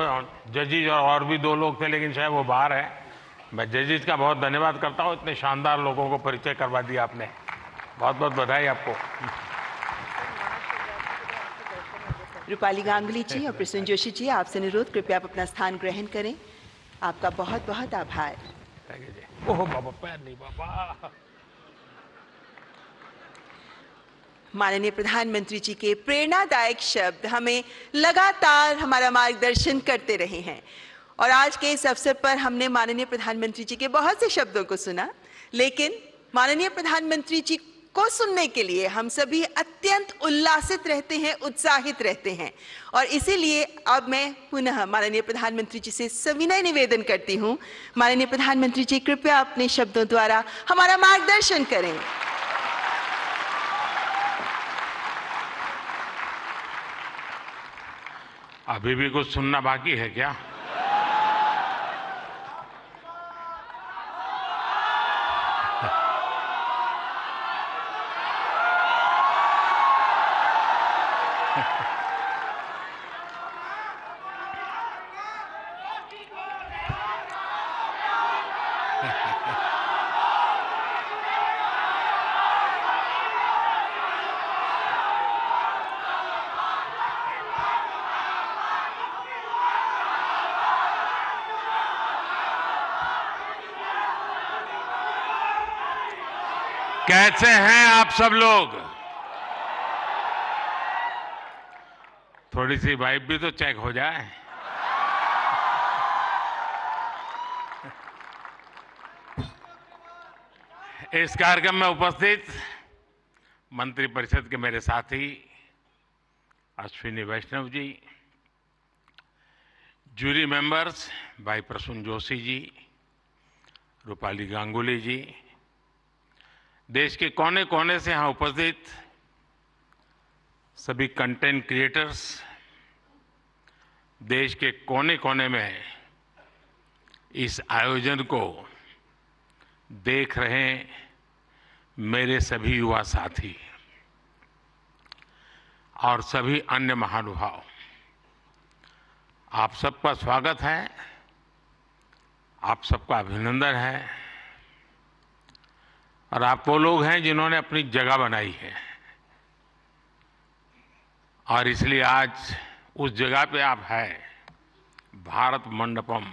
Speaker 4: जजेज और भी 2 लोग थे, लेकिन शायद वो बाहर है। मैं जजेज का बहुत धन्यवाद करता हूँ, इतने शानदार लोगों को परिचय करवा दिया आपने। बहुत बहुत बधाई आपको। रूपाली गांगुली जी और प्रसून जोशी जी, आपसे अनुरोध, कृपया आप अपना स्थान ग्रहण करें। आपका बहुत बहुत आभार। ओह बाबा, पैर नहीं बाबा। माननीय प्रधानमंत्री जी के प्रेरणादायक शब्द हमें लगातार हमारा मार्गदर्शन करते रहे हैं और आज के इस अवसर पर हमने माननीय प्रधानमंत्री जी के बहुत से शब्दों को सुना, लेकिन माननीय प्रधानमंत्री जी को सुनने के लिए हम सभी अत्यंत उल्लासित रहते हैं, उत्साहित रहते हैं और इसीलिए अब मैं पुनः माननीय प्रधानमंत्री जी से सविनय निवेदन करती हूं, माननीय प्रधानमंत्री जी कृपया अपने शब्दों द्वारा हमारा मार्गदर्शन करें। अभी भी कुछ सुनना बाकी है क्या? कैसे हैं आप सब लोग? थोड़ी सी वाइब भी तो चेक हो जाए। इस कार्यक्रम में उपस्थित मंत्रिपरिषद के मेरे साथी अश्विनी वैष्णव जी, जूरी मेंबर्स भाई प्रसून जोशी जी, रूपाली गांगुली जी, देश के कोने कोने से यहां उपस्थित सभी कंटेंट क्रिएटर्स, देश के कोने कोने में इस आयोजन को देख रहे मेरे सभी युवा साथी और सभी अन्य महानुभाव, आप सबका स्वागत है, आप सबका अभिनंदन है। और आप वो लोग हैं जिन्होंने अपनी जगह बनाई है और इसलिए आज उस जगह पे आप हैं, भारत मंडपम।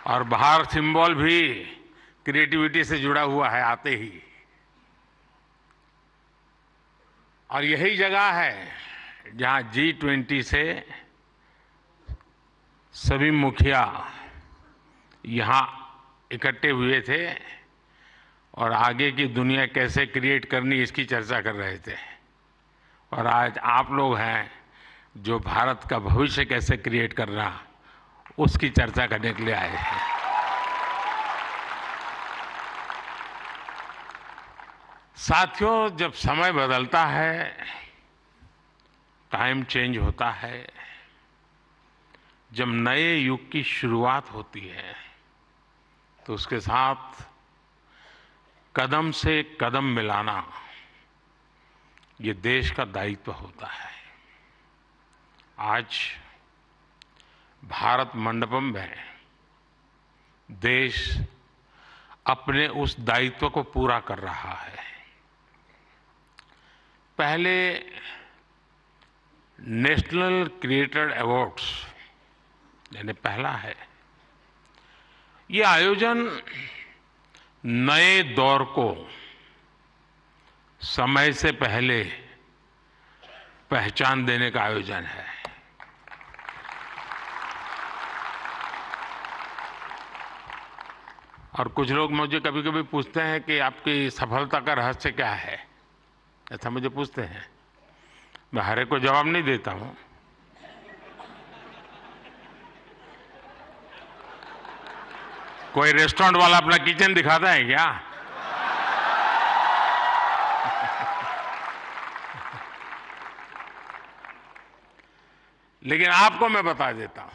Speaker 4: और बाहर सिंबल भी क्रिएटिविटी से जुड़ा हुआ है आते ही, और यही जगह है जहां G20 से सभी मुखिया यहां इकट्ठे हुए थे और आगे की दुनिया कैसे क्रिएट करनी इसकी चर्चा कर रहे थे। और आज आप लोग हैं जो भारत का भविष्य कैसे क्रिएट करना उसकी चर्चा करने के लिए आए हैं। साथियों, जब समय बदलता है, टाइम चेंज होता है, जब नए युग की शुरुआत होती है तो उसके साथ कदम से कदम मिलाना ये देश का दायित्व होता है। आज भारत मंडपम में देश अपने उस दायित्व को पूरा कर रहा है। पहले नेशनल क्रिएटर अवार्ड्स यानी पहला है, ये आयोजन नए दौर को समय से पहले पहचान देने का आयोजन है। और कुछ लोग मुझे कभी कभी पूछते हैं कि आपकी सफलता का रहस्य क्या है, ऐसा मुझे पूछते हैं। मैं हर एक को जवाब नहीं देता हूं। कोई रेस्टोरेंट वाला अपना किचन दिखाता है क्या? लेकिन आपको मैं बता देता हूं,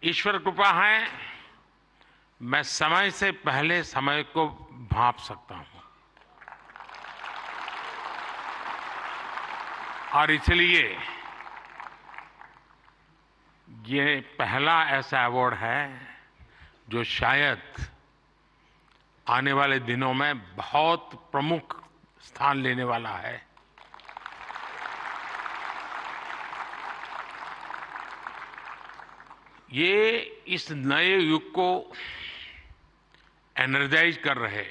Speaker 4: ईश्वर कृपा है, मैं समय से पहले समय को भांप सकता हूं और इसलिए ये पहला ऐसा अवार्ड है जो शायद आने वाले दिनों में बहुत प्रमुख स्थान लेने वाला है। ये इस नए युग को एनर्जाइज कर रहे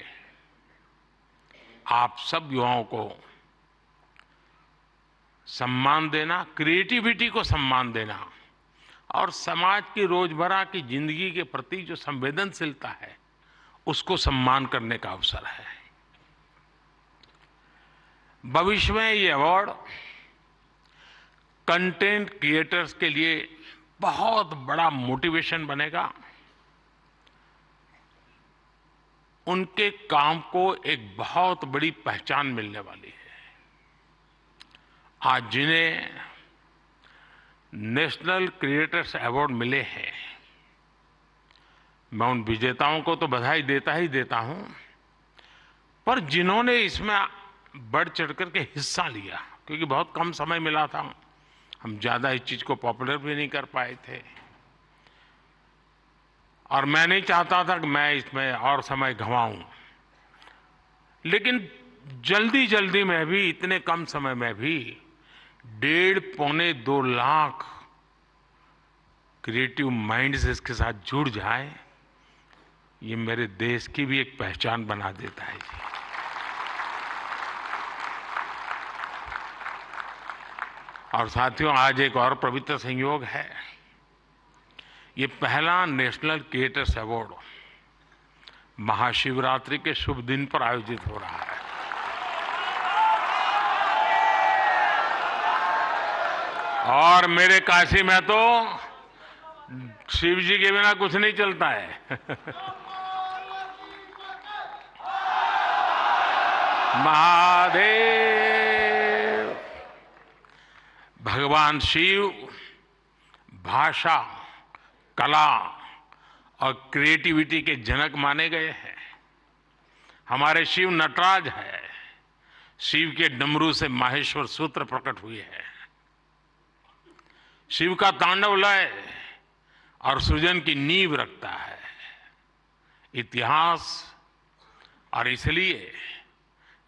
Speaker 4: आप सब युवाओं को सम्मान देना, क्रिएटिविटी को सम्मान देना और समाज की रोजमर्रा की जिंदगी के प्रति जो संवेदनशीलता है उसको सम्मान करने का अवसर है। भविष्य में ये अवार्ड कंटेंट क्रिएटर्स के लिए बहुत बड़ा मोटिवेशन बनेगा, उनके काम को एक बहुत बड़ी पहचान मिलने वाली है। आज जिन्हें नेशनल क्रिएटर्स अवार्ड मिले हैं, मैं उन विजेताओं को तो बधाई देता ही देता हूं, पर जिन्होंने इसमें बढ़ चढ़ करके हिस्सा लिया, क्योंकि बहुत कम समय मिला था, हम ज्यादा इस चीज को पॉपुलर भी नहीं कर पाए थे और मैं नहीं चाहता था कि मैं इसमें और समय गंवाऊं, लेकिन जल्दी जल्दी में भी, इतने कम समय में भी 1.5-2 लाख क्रिएटिव माइंड्स इसके साथ जुड़ जाए, ये मेरे देश की भी एक पहचान बना देता है। और साथियों, आज एक और पवित्र संयोग है, ये पहला नेशनल क्रिएटर्स अवार्ड महाशिवरात्रि के शुभ दिन पर आयोजित हो रहा है। और मेरे काशी में तो शिव जी के बिना कुछ नहीं चलता है। महादेव, भगवान शिव भाषा, कला और क्रिएटिविटी के जनक माने गए हैं। हमारे शिव नटराज है, शिव के डमरू से माहेश्वर सूत्र प्रकट हुए हैं। शिव का तांडव लय और सृजन की नींव रखता है इतिहास, और इसलिए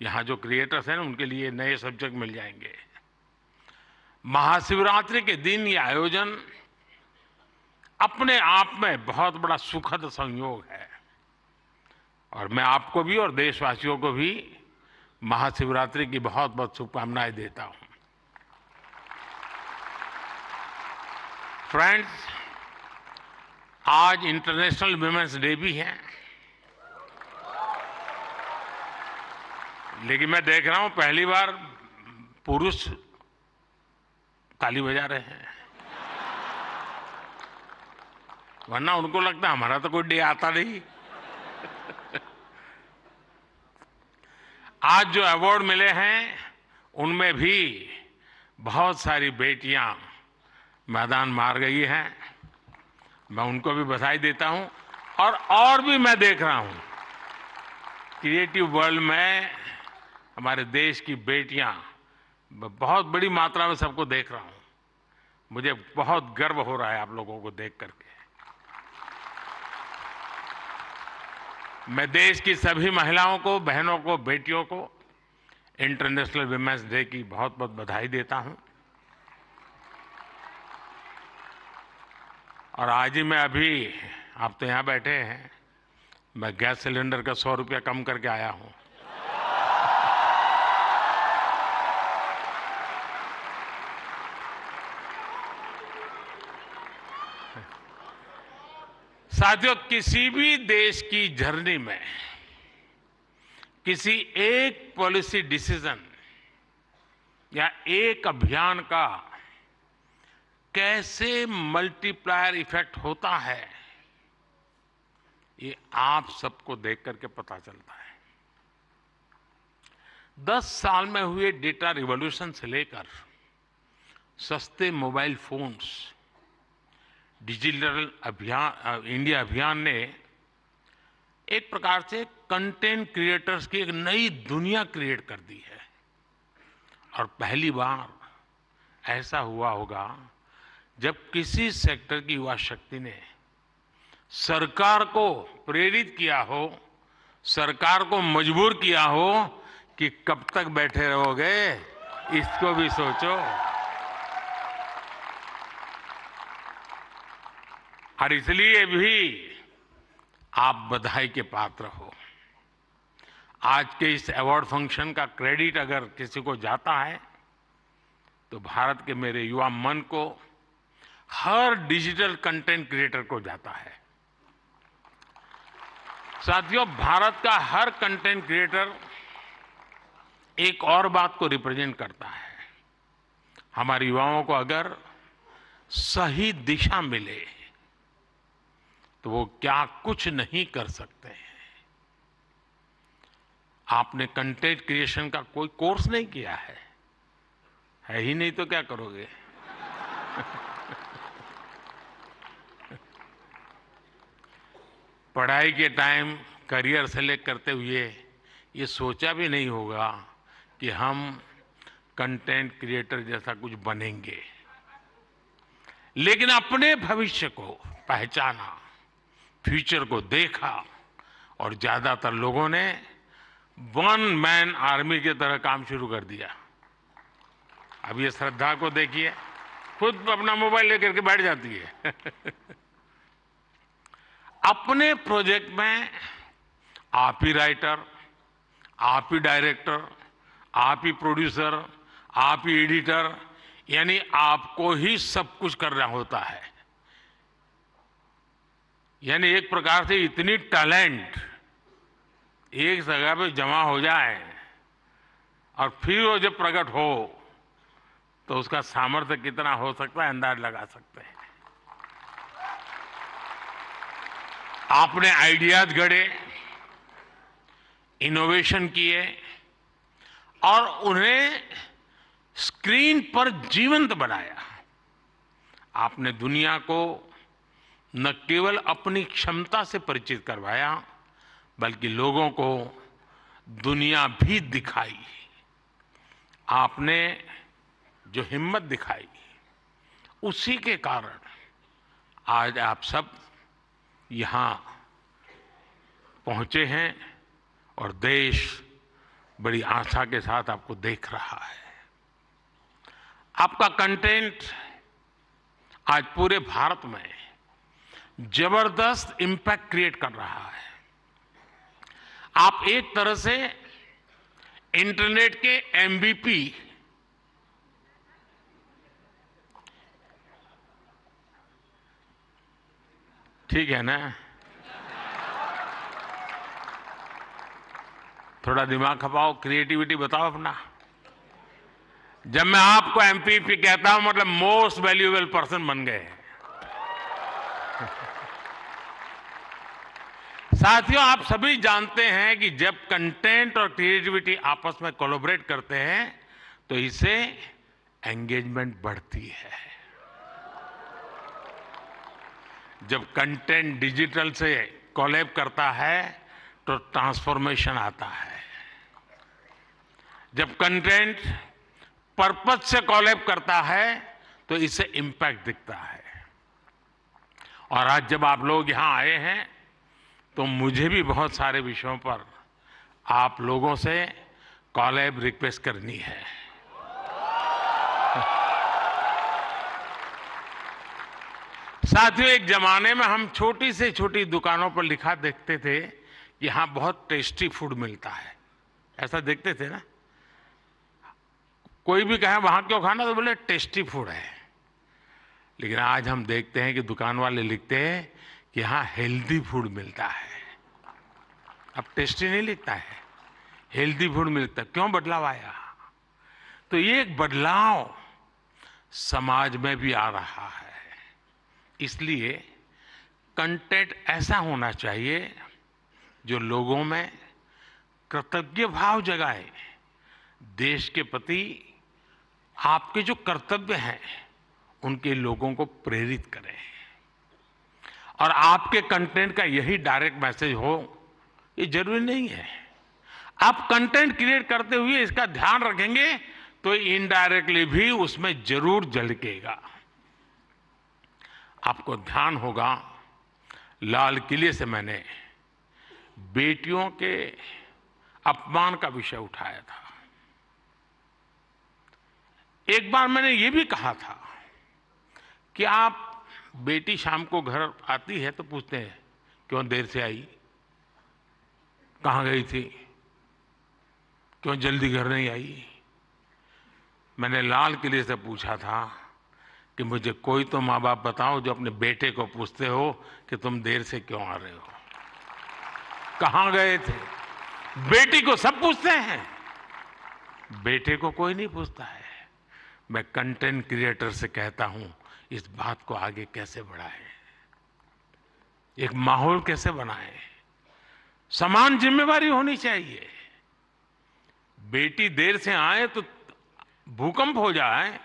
Speaker 4: यहां जो क्रिएटर्स हैं उनके लिए नए सब्जेक्ट मिल जाएंगे। महाशिवरात्रि के दिन ये आयोजन अपने आप में बहुत बड़ा सुखद संयोग है और मैं आपको भी और देशवासियों को भी महाशिवरात्रि की बहुत बहुत शुभकामनाएं देता हूं। फ्रेंड्स, आज इंटरनेशनल वुमेन्स डे भी है, लेकिन मैं देख रहा हूं पहली बार पुरुष ताली बजा रहे हैं, वरना उनको लगता है हमारा तो कोई डे आता नहीं। आज जो अवार्ड मिले हैं उनमें भी बहुत सारी बेटियां मैदान मार गई हैं, मैं उनको भी बधाई देता हूं। और भी मैं देख रहा हूं क्रिएटिव वर्ल्ड में हमारे देश की बेटियां बहुत बड़ी मात्रा में सबको देख रहा हूं, मुझे बहुत गर्व हो रहा है आप लोगों को देख करके। मैं देश की सभी महिलाओं को, बहनों को, बेटियों को इंटरनेशनल वुमेन्स डे की बहुत बहुत बधाई देता हूं। और आज ही मैं अभी, आप तो यहां बैठे हैं, मैं गैस सिलेंडर का 100 रुपया कम करके आया हूं। साथियों, किसी भी देश की जर्नी में किसी एक पॉलिसी डिसीजन या एक अभियान का कैसे मल्टीप्लायर इफेक्ट होता है, ये आप सबको देख करके पता चलता है। 10 साल में हुए डेटा रिवॉल्यूशन से लेकर सस्ते मोबाइल फोन्स, डिजिटल अभियान इंडिया अभियान ने एक प्रकार से कंटेंट क्रिएटर्स की एक नई दुनिया क्रिएट कर दी है। और पहली बार ऐसा हुआ होगा जब किसी सेक्टर की युवा शक्ति ने सरकार को प्रेरित किया हो, सरकार को मजबूर किया हो कि कब तक बैठे रहोगे, इसको भी सोचो। और इसलिए भी आप बधाई के पात्र हो। आज के इस अवार्ड फंक्शन का क्रेडिट अगर किसी को जाता है तो भारत के मेरे युवा मन को, हर डिजिटल कंटेंट क्रिएटर को जाता है। साथियों, भारत का हर कंटेंट क्रिएटर एक और बात को रिप्रेजेंट करता है। हमारे युवाओं को अगर सही दिशा मिले तो वो क्या कुछ नहीं कर सकते हैं। आपने कंटेंट क्रिएशन का कोई कोर्स नहीं किया है ही नहीं तो क्या करोगे। पढ़ाई के टाइम करियर सेलेक्ट करते हुए ये सोचा भी नहीं होगा कि हम कंटेंट क्रिएटर जैसा कुछ बनेंगे, लेकिन अपने भविष्य को पहचाना, फ्यूचर को देखा और ज्यादातर लोगों ने वन मैन आर्मी की तरह काम शुरू कर दिया। अब ये श्रद्धा को देखिए, खुद अपना मोबाइल लेकर के बैठ जाती है। अपने प्रोजेक्ट में आप ही राइटर, आप ही डायरेक्टर, आप ही प्रोड्यूसर, आप ही एडिटर, यानी आपको ही सब कुछ करना होता है। यानी एक प्रकार से इतनी टैलेंट एक जगह पे जमा हो जाए और फिर वो जब प्रकट हो तो उसका सामर्थ्य कितना हो सकता है अंदाज लगा सकते हैं। आपने आइडियाज गढ़े, इनोवेशन किए और उन्हें स्क्रीन पर जीवंत बनाया। आपने दुनिया को न केवल अपनी क्षमता से परिचित करवाया बल्कि लोगों को दुनिया भी दिखाई। आपने जो हिम्मत दिखाई उसी के कारण आज आप सब यहां पहुंचे हैं और देश बड़ी आशा के साथ आपको देख रहा है। आपका कंटेंट आज पूरे भारत में जबरदस्त इंपैक्ट क्रिएट कर रहा है। आप एक तरह से इंटरनेट के एमवीपी, ठीक है ना? थोड़ा दिमाग खपाओ, क्रिएटिविटी बताओ अपना। जब मैं आपको एमपीपी कहता हूं मतलब मोस्ट वैल्यूएबल पर्सन बन गए। साथियों, आप सभी जानते हैं कि जब कंटेंट और क्रिएटिविटी आपस में कोलैबोरेट करते हैं तो इससे एंगेजमेंट बढ़ती है। जब कंटेंट डिजिटल से कोलैब करता है तो ट्रांसफॉर्मेशन आता है। जब कंटेंट पर्पस से कोलैब करता है तो इससे इंपैक्ट दिखता है। और आज जब आप लोग यहां आए हैं तो मुझे भी बहुत सारे विषयों पर आप लोगों से कोलैब रिक्वेस्ट करनी है। साथियों, एक जमाने में हम छोटी से छोटी दुकानों पर लिखा देखते थे कि यहां बहुत टेस्टी फूड मिलता है, ऐसा देखते थे ना। कोई भी कहे वहां क्यों खाना तो बोले टेस्टी फूड है। लेकिन आज हम देखते हैं कि दुकान वाले लिखते हैं कि यहां हेल्दी फूड मिलता है। अब टेस्टी नहीं लिखता है, हेल्दी फूड मिलता है। क्यों बदलाव आया? तो ये एक बदलाव समाज में भी आ रहा है। इसलिए कंटेंट ऐसा होना चाहिए जो लोगों में कृतज्ञ भाव जगाए, देश के प्रति आपके जो कर्तव्य हैं उनके लोगों को प्रेरित करें। और आपके कंटेंट का यही डायरेक्ट मैसेज हो, ये जरूरी नहीं है। आप कंटेंट क्रिएट करते हुए इसका ध्यान रखेंगे तो इनडायरेक्टली भी उसमें जरूर झलकेगा। आपको ध्यान होगा, लाल किले से मैंने बेटियों के अपमान का विषय उठाया था। एक बार मैंने ये भी कहा था कि आप बेटी शाम को घर आती है तो पूछते हैं क्यों देर से आई, कहां गई थी, क्यों जल्दी घर नहीं आई। मैंने लाल किले से पूछा था कि मुझे कोई तो माँ बाप बताओ जो अपने बेटे को पूछते हो कि तुम देर से क्यों आ रहे हो, कहां गए थे। बेटी को सब पूछते हैं, बेटे को कोई नहीं पूछता है। मैं कंटेंट क्रिएटर से कहता हूं इस बात को आगे कैसे बढ़ाएं, एक माहौल कैसे बनाएं। समान जिम्मेवारी होनी चाहिए। बेटी देर से आए तो भूकंप हो जाए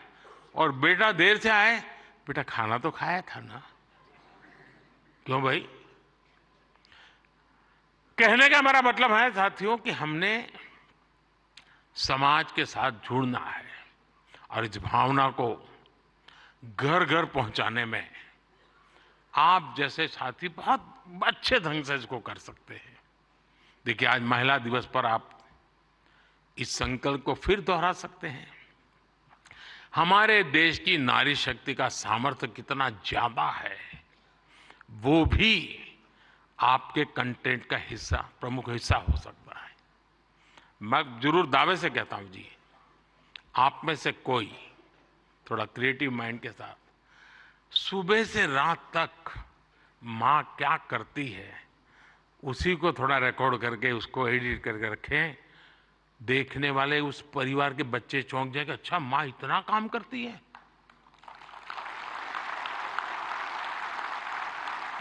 Speaker 4: और बेटा देर से आए, बेटा खाना तो खाया था ना, क्यों भाई। कहने का मेरा मतलब है साथियों कि हमने समाज के साथ जुड़ना है और इस भावना को घर घर पहुंचाने में आप जैसे साथी बहुत अच्छे ढंग से इसको कर सकते हैं। देखिए, आज महिला दिवस पर आप इस संकल्प को फिर दोहरा सकते हैं। हमारे देश की नारी शक्ति का सामर्थ्य कितना ज्यादा है, वो भी आपके कंटेंट का हिस्सा, प्रमुख हिस्सा हो सकता है। मैं जरूर दावे से कहता हूं जी, आप में से कोई थोड़ा क्रिएटिव माइंड के साथ सुबह से रात तक मां क्या करती है उसी को थोड़ा रिकॉर्ड करके उसको एडिट करके रखें। देखने वाले उस परिवार के बच्चे चौंक जाएंगे, अच्छा मां इतना काम करती है।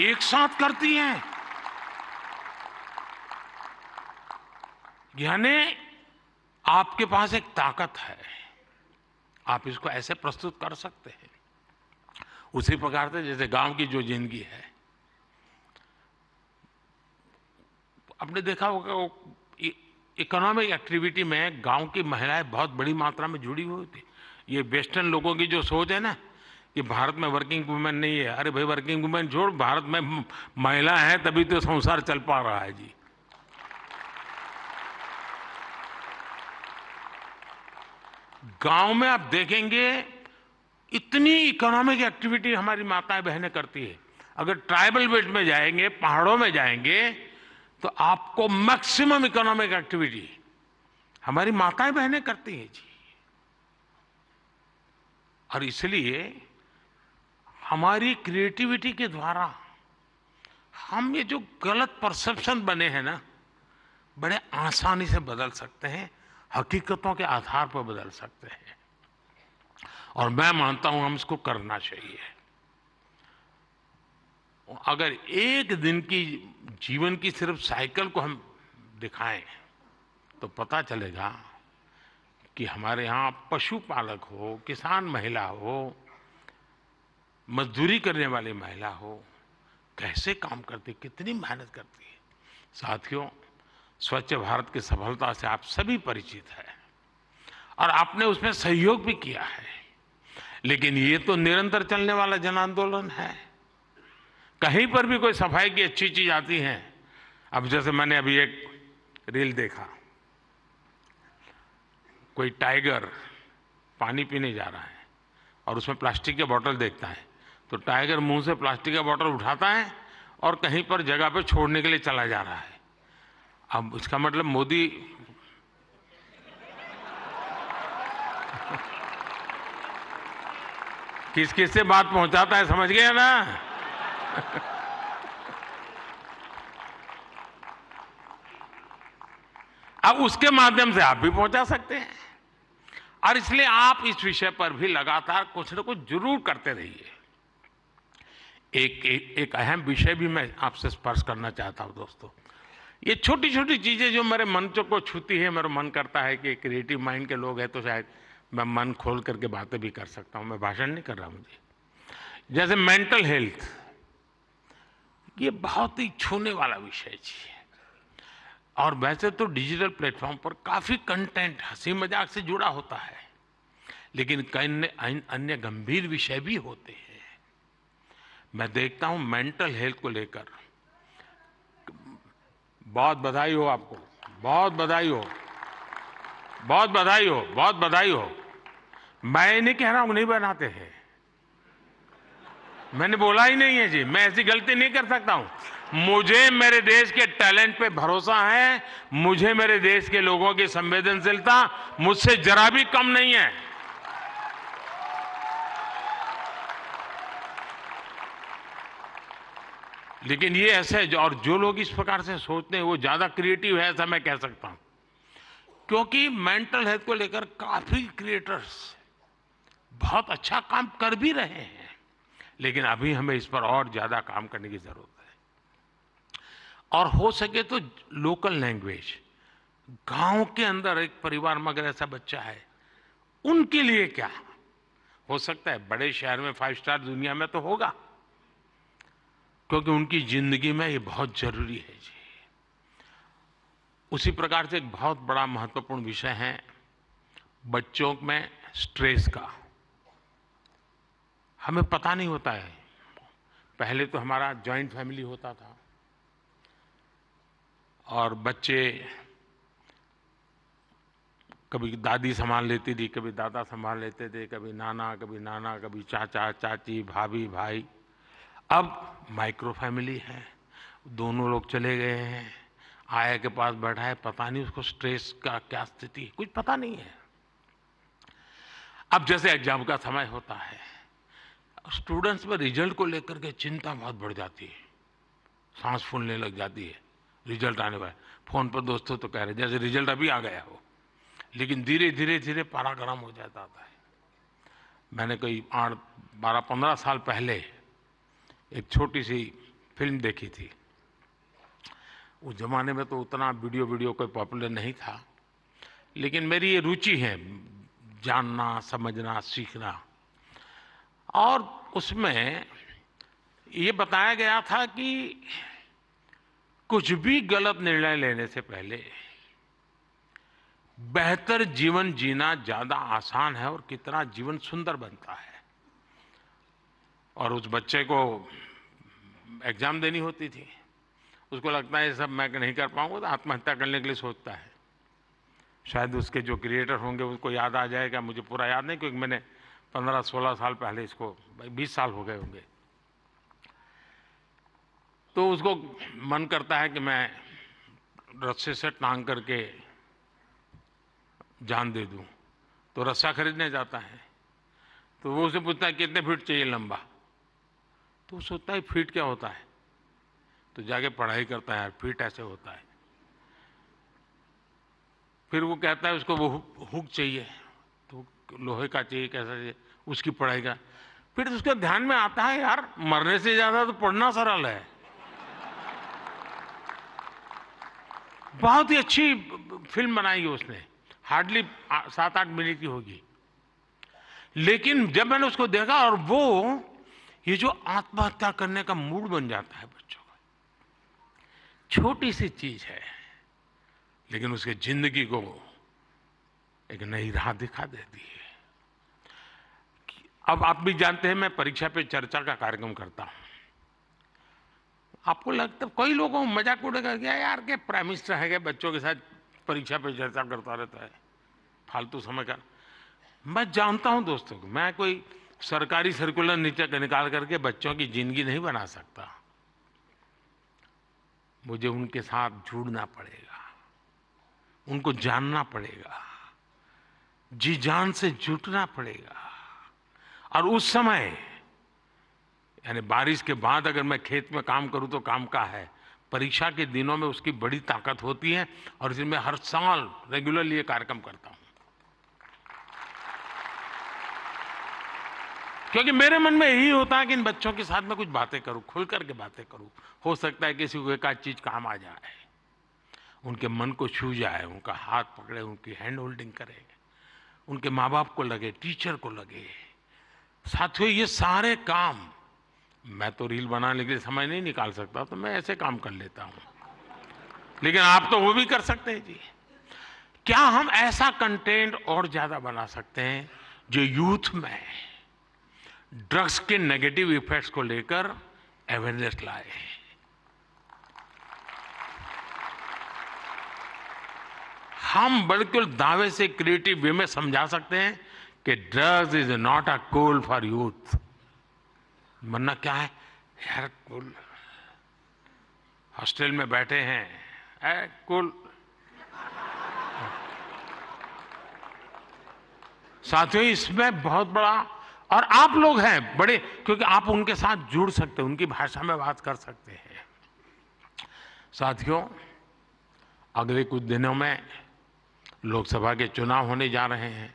Speaker 4: एक साथ करती हैं, यानी आपके पास एक ताकत है, आप इसको ऐसे प्रस्तुत कर सकते हैं। उसी प्रकार से जैसे गांव की जो जिंदगी है, आपने देखा होगा इकोनॉमिक एक्टिविटी में गांव की महिलाएं बहुत बड़ी मात्रा में जुड़ी हुई थी। ये वेस्टर्न लोगों की जो सोच है ना कि भारत में वर्किंग वुमेन नहीं है, अरे भाई वर्किंग वुमेन छोड़, भारत में महिला है तभी तो संसार चल पा रहा है जी। गांव में आप देखेंगे इतनी इकोनॉमिक एक्टिविटी हमारी माताएं बहनें करती है। अगर ट्राइबल बेल्ट में जाएंगे, पहाड़ों में जाएंगे तो आपको मैक्सिमम इकोनॉमिक एक्टिविटी हमारी माताएं बहनें करती हैं जी। और इसलिए हमारी क्रिएटिविटी के द्वारा हम ये जो गलत परसेप्शन बने हैं ना, बड़े आसानी से बदल सकते हैं, हकीकतों के आधार पर बदल सकते हैं। और मैं मानता हूं हम इसको करना चाहिए। अगर एक दिन की जीवन की सिर्फ साइकिल को हम दिखाएं तो पता चलेगा कि हमारे यहाँ पशुपालक हो, किसान महिला हो, मजदूरी करने वाली महिला हो, कैसे काम करती, कितनी मेहनत करती है। साथियों, स्वच्छ भारत की सफलता से आप सभी परिचित हैं और आपने उसमें सहयोग भी किया है, लेकिन ये तो निरंतर चलने वाला जन आंदोलन है। कहीं पर भी कोई सफाई की अच्छी चीज आती है, अब जैसे मैंने अभी एक रील देखा, कोई टाइगर पानी पीने जा रहा है और उसमें प्लास्टिक की बोतल देखता है तो टाइगर मुंह से प्लास्टिक का बोतल उठाता है और कहीं पर जगह पे छोड़ने के लिए चला जा रहा है। अब इसका मतलब मोदी किस किस से बात पहुंचाता है, समझ गए ना। अब उसके माध्यम से आप भी पहुंचा सकते हैं और इसलिए आप इस विषय पर भी लगातार कुछ न कुछ जरूर करते रहिए। एक अहम विषय भी मैं आपसे स्पर्श करना चाहता हूं दोस्तों। ये छोटी छोटी चीजें जो मेरे मन को छूती है, मेरा मन करता है कि क्रिएटिव माइंड के लोग हैं तो शायद मैं मन खोल करके बातें भी कर सकता हूं। मैं भाषण नहीं कर रहा मुझे। जैसे मेंटल हेल्थ, ये बहुत ही छूने वाला विषय जी। और वैसे तो डिजिटल प्लेटफॉर्म पर काफी कंटेंट हंसी मजाक से जुड़ा होता है, लेकिन कई अन्य गंभीर विषय भी होते हैं। मैं देखता हूं मेंटल हेल्थ को लेकर, बहुत बधाई हो आपको, बहुत बधाई हो, बहुत बधाई हो, बहुत बधाई हो। मैं नहीं कह रहा हूं नहीं बनाते हैं, मैंने बोला ही नहीं है जी, मैं ऐसी गलती नहीं कर सकता हूं। मुझे मेरे देश के टैलेंट पे भरोसा है, मुझे मेरे देश के लोगों की संवेदनशीलता मुझसे जरा भी कम नहीं है। लेकिन ये ऐसे और जो लोग इस प्रकार से सोचते हैं वो ज्यादा क्रिएटिव है, ऐसा मैं कह सकता हूं, क्योंकि मेंटल हेल्थ को लेकर काफी क्रिएटर्स बहुत अच्छा काम कर भी रहे हैं, लेकिन अभी हमें इस पर और ज्यादा काम करने की जरूरत है। और हो सके तो लोकल लैंग्वेज, गांव के अंदर एक परिवार में अगर ऐसा बच्चा है, उनके लिए क्या हो सकता है, बड़े शहर में 5 स्टार दुनिया में तो होगा, क्योंकि उनकी जिंदगी में ये बहुत जरूरी है जी। उसी प्रकार से एक बहुत बड़ा महत्वपूर्ण विषय है बच्चों में स्ट्रेस का। हमें पता नहीं होता है, पहले तो हमारा जॉइंट फैमिली होता था और बच्चे कभी दादी संभाल लेती थी, कभी दादा संभाल लेते थे, कभी नाना, कभी चाचा चाची, भाभी भाई। अब माइक्रो फैमिली है, दोनों लोग चले गए हैं, आया के पास बैठा है, पता नहीं उसको स्ट्रेस का क्या स्थिति, कुछ पता नहीं है। अब जैसे एग्जाम का समय होता है, स्टूडेंट्स में रिजल्ट को लेकर के चिंता बहुत बढ़ जाती है, सांस फूलने लग जाती है। रिजल्ट आने पर फोन पर दोस्तों तो कह रहे जैसे रिजल्ट अभी आ गया हो, लेकिन धीरे धीरे पारा गर्म हो जाता है। मैंने कोई 12-15 साल पहले एक छोटी सी फिल्म देखी थी। उस जमाने में तो उतना वीडियो कोई पॉपुलर नहीं था, लेकिन मेरी ये रुचि है जानना, समझना, सीखना। और उसमें ये बताया गया था कि कुछ भी गलत निर्णय लेने से पहले बेहतर जीवन जीना ज्यादा आसान है और कितना जीवन सुंदर बनता है। और उस बच्चे को एग्जाम देनी होती थी, उसको लगता है ये सब मैं नहीं कर पाऊंगा, तो आत्महत्या करने के लिए सोचता है। शायद उसके जो क्रिएटर होंगे उसको याद आ जाएगा, मुझे पूरा याद नहीं, क्योंकि मैंने 15-16 साल पहले इसको, 20 साल हो गए होंगे। तो उसको मन करता है कि मैं रस्से से टांग करके जान दे दूं, तो रस्सा खरीदने जाता है। तो वो उसे पूछता है कितने फीट चाहिए लंबा, तो सोचता है फीट क्या होता है, तो जाके पढ़ाई करता है, फीट ऐसे होता है। फिर वो कहता है उसको वो हुक चाहिए, तो लोहे का चाहिए, कैसा चाहिए, उसकी पढ़ाई का। फिर उसके ध्यान में आता है यार मरने से ज्यादा तो पढ़ना सरल है। बहुत ही अच्छी फिल्म बनाई है उसने, हार्डली 7-8 मिनट की होगी। लेकिन जब मैंने उसको देखा, और वो ये जो आत्महत्या करने का मूड बन जाता है बच्चों का, छोटी सी चीज है लेकिन उसके जिंदगी को एक नई राह दिखा देती है। अब आप भी जानते हैं मैं परीक्षा पे चर्चा का कार्यक्रम करता हूं। आपको लगता, कई लोगों को मजाक उड़ेगा क्या यार के प्राइम मिनिस्टर है, बच्चों के साथ परीक्षा पे चर्चा करता रहता है, फालतू समय का। मैं जानता हूं दोस्तों को, मैं कोई सरकारी सर्कुलर नीचे निकाल करके बच्चों की जिंदगी नहीं बना सकता। मुझे उनके साथ जुड़ना पड़ेगा, उनको जानना पड़ेगा, जी जान से जुटना पड़ेगा। और उस समय यानी बारिश के बाद अगर मैं खेत में काम करूं तो काम का है, परीक्षा के दिनों में उसकी बड़ी ताकत होती है। और इसलिए मैं हर साल रेगुलरली ये कार्यक्रम करता हूं, क्योंकि मेरे मन में यही होता है कि इन बच्चों के साथ मैं कुछ बातें करूं, खुल करके बातें करूं। हो सकता है किसी को एक आध चीज काम आ जाए, उनके मन को छू जाए, उनका हाथ पकड़े, उनकी हैंड होल्डिंग करे, उनके माँ बाप को लगे, टीचर को लगे। साथियों ये सारे काम मैं तो रील बनाने के लिए समय नहीं निकाल सकता, तो मैं ऐसे काम कर लेता हूं, लेकिन आप तो वो भी कर सकते हैं जी। क्या हम ऐसा कंटेंट और ज्यादा बना सकते हैं जो यूथ में ड्रग्स के नेगेटिव इफेक्ट्स को लेकर अवेयरनेस लाए? हम बिल्कुल दावे से क्रिएटिव वे में समझा सकते हैं कि drugs is not a cool for youth. वरना क्या है यार, कूल हॉस्टल में बैठे हैं, कूल। साथियों, इसमें बहुत बड़ा, और आप लोग हैं बड़े, क्योंकि आप उनके साथ जुड़ सकते हैं, उनकी भाषा में बात कर सकते हैं। साथियों, अगले कुछ दिनों में लोकसभा के चुनाव होने जा रहे हैं।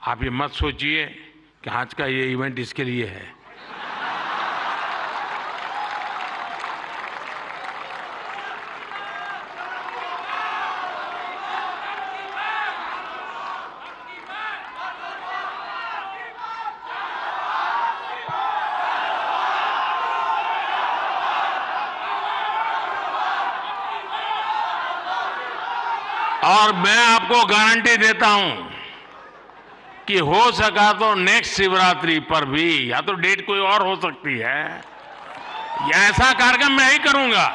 Speaker 4: आप ये मत सोचिए कि आज का ये इवेंट इसके लिए है। और मैं आपको गारंटी देता हूं कि हो सका तो नेक्स्ट शिवरात्रि पर भी, या तो डेट कोई और हो सकती है, या ऐसा कार्यक्रम मैं ही करूंगा।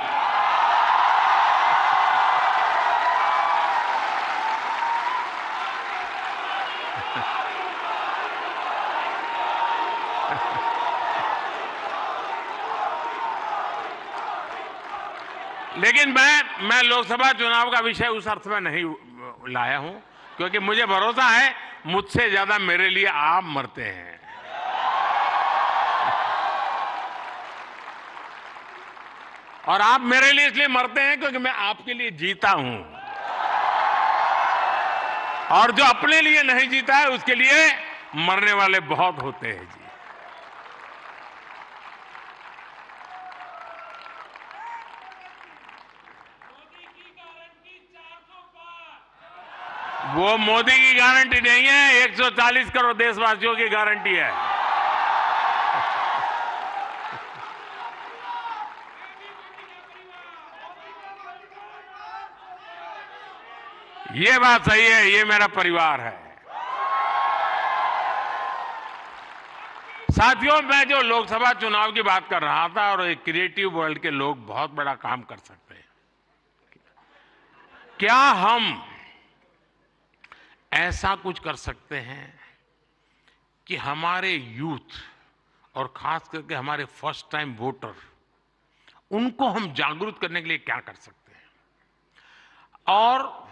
Speaker 4: लेकिन मैं लोकसभा चुनाव का विषय उस अर्थ में नहीं लाया हूं, क्योंकि मुझे भरोसा है मुझसे ज्यादा मेरे लिए आप मरते हैं। और आप मेरे लिए इसलिए मरते हैं क्योंकि मैं आपके लिए जीता हूं, और जो अपने लिए नहीं जीता है उसके लिए मरने वाले बहुत होते हैं जी। वो मोदी की गारंटी नहीं है, 140 करोड़ देशवासियों की गारंटी है। ये बात सही है, ये मेरा परिवार है। साथियों, मैं जो लोकसभा चुनाव की बात कर रहा था, और एक क्रिएटिव वर्ल्ड के लोग बहुत बड़ा काम कर सकते हैं। क्या हम ऐसा कुछ कर सकते हैं कि हमारे यूथ, और खास करके हमारे फर्स्ट टाइम वोटर, उनको हम जागरूक करने के लिए क्या कर सकते हैं, और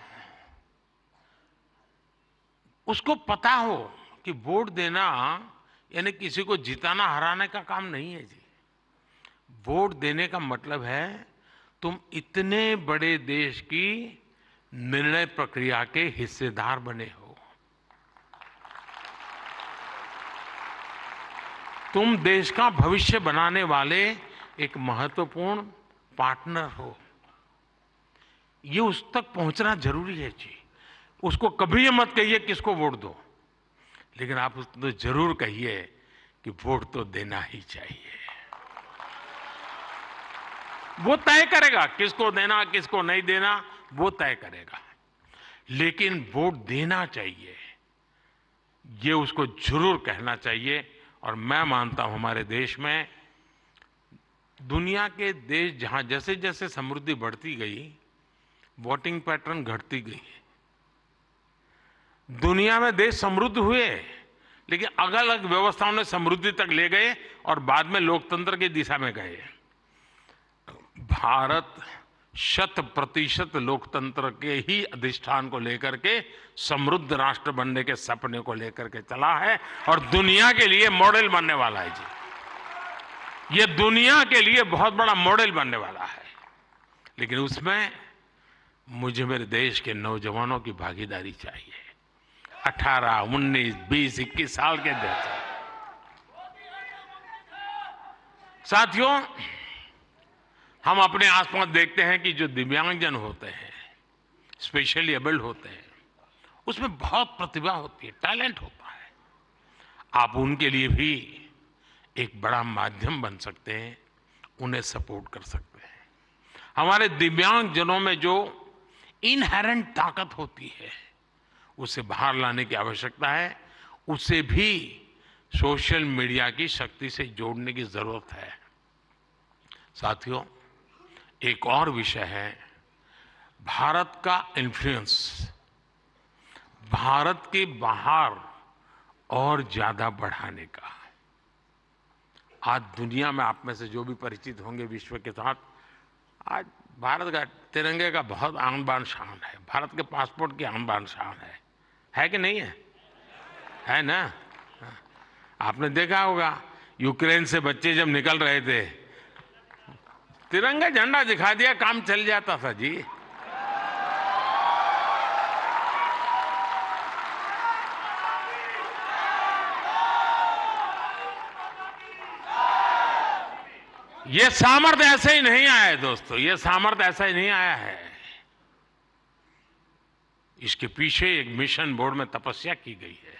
Speaker 4: उसको पता हो कि वोट देना यानी किसी को जिताना हराने का काम नहीं है जी। वोट देने का मतलब है तुम इतने बड़े देश की निर्णय प्रक्रिया के हिस्सेदार बने हो। तुम देश का भविष्य बनाने वाले एक महत्वपूर्ण पार्टनर हो। ये उस तक पहुंचना जरूरी है जी। उसको कभी ये मत कहिए किसको वोट दो, लेकिन आप उसको जरूर कहिए कि वोट तो देना ही चाहिए। वो तय करेगा किसको देना किसको नहीं देना, वो तय करेगा, लेकिन वोट देना चाहिए, ये उसको जरूर कहना चाहिए। और मैं मानता हूं हमारे देश में, दुनिया के देश जहां जैसे जैसे समृद्धि बढ़ती गई, वोटिंग पैटर्न घटती गई। दुनिया में देश समृद्ध हुए, लेकिन अलग अलग व्यवस्थाओं ने समृद्धि तक ले गए और बाद में लोकतंत्र की दिशा में गए। भारत 100% लोकतंत्र के ही अधिष्ठान को लेकर के समृद्ध राष्ट्र बनने के सपने को लेकर के चला है, और दुनिया के लिए मॉडल बनने वाला है जी। ये दुनिया के लिए बहुत बड़ा मॉडल बनने वाला है, लेकिन उसमें मुझे मेरे देश के नौजवानों की भागीदारी चाहिए। 18, 19, 20, 21 साल के जैसे। साथियों, हम अपने आसपास देखते हैं कि जो दिव्यांगजन होते हैं, स्पेशली एबल्ड होते हैं, उसमें बहुत प्रतिभा होती है, टैलेंट होता है। आप उनके लिए भी एक बड़ा माध्यम बन सकते हैं, उन्हें सपोर्ट कर सकते हैं। हमारे दिव्यांगजनों में जो इनहेरेंट ताकत होती है, उसे बाहर लाने की आवश्यकता है। उसे भी सोशल मीडिया की शक्ति से जोड़ने की जरूरत है। साथियों, एक और विषय है भारत का इन्फ्लुएंस, भारत के बाहर और ज्यादा बढ़ाने का। आज दुनिया में आप में से जो भी परिचित होंगे विश्व के साथ, आज भारत का तिरंगे का बहुत आन बान शान है, भारत के पासपोर्ट की आन बान शान है कि नहीं है? है ना? आपने देखा होगा यूक्रेन से बच्चे जब निकल रहे थे, तिरंगा झंडा दिखा दिया, काम चल जाता था जी। ये सामर्थ्य ऐसे ही नहीं आया है दोस्तों, ये सामर्थ्य ऐसा ही नहीं आया है। इसके पीछे एक मिशन बोर्ड में तपस्या की गई है।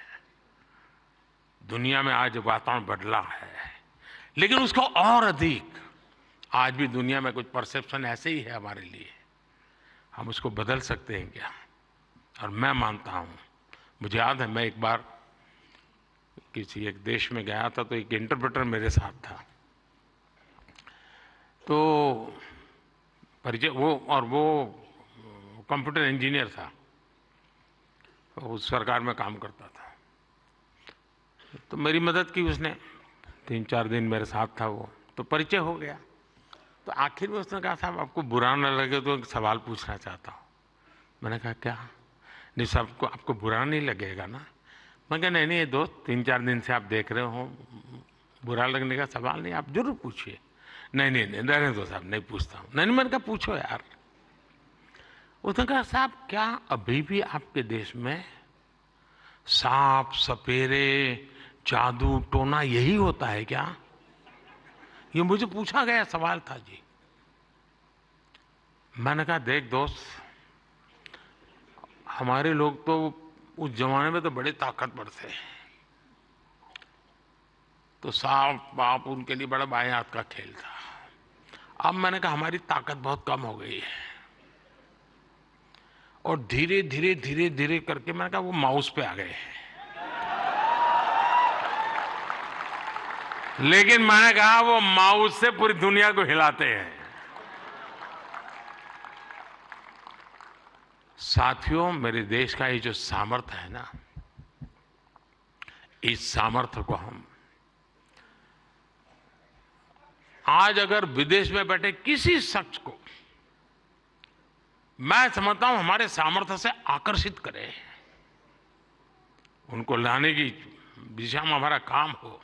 Speaker 4: दुनिया में आज वातावरण बदला है, लेकिन उसको और अधिक आज भी दुनिया में कुछ परसेप्शन ऐसे ही है हमारे लिए। हम उसको बदल सकते हैं क्या? और मैं मानता हूं, मुझे याद है मैं एक बार किसी एक देश में गया था, तो एक इंटरप्रेटर मेरे साथ था। तो परिचय वो कंप्यूटर इंजीनियर था, तो उस सरकार में काम करता था। तो मेरी मदद की उसने, 3-4 दिन मेरे साथ था वो, तो परिचय हो गया। तो आखिर में उसने कहा, साहब आपको बुरा न लगे तो एक सवाल पूछना चाहता हूँ। मैंने कहा क्या? नहीं साहब, आपको बुरा नहीं लगेगा ना? मैं कहा नहीं ये दोस्त, 3-4 दिन से आप देख रहे हो, बुरा लगने का सवाल नहीं, आप जरूर पूछिए। नहीं रहने दो साहब, नहीं पूछता हूँ। नहीं, मैंने कहा पूछो यार। उसने कहा साहब, क्या अभी भी आपके देश में सांप सपेरे जादू टोना यही होता है क्या? ये मुझे पूछा गया सवाल था जी। मैंने कहा देख दोस्त, हमारे लोग तो उस जमाने में तो बड़े ताकतवर थे, तो सांप बाप उनके लिए बड़ा बाएं हाथ का खेल था। अब मैंने कहा हमारी ताकत बहुत कम हो गई है, और धीरे धीरे करके मैंने कहा वो माउस पे आ गए हैं। लेकिन मैंने कहा वो माउस से पूरी दुनिया को हिलाते हैं। साथियों, मेरे देश का ये जो सामर्थ्य है ना, इस सामर्थ्य को हम आज अगर विदेश में बैठे किसी शख्स को, मैं समझता हूं हमारे सामर्थ्य से आकर्षित करें, उनको लाने की दिशा में हमारा काम हो,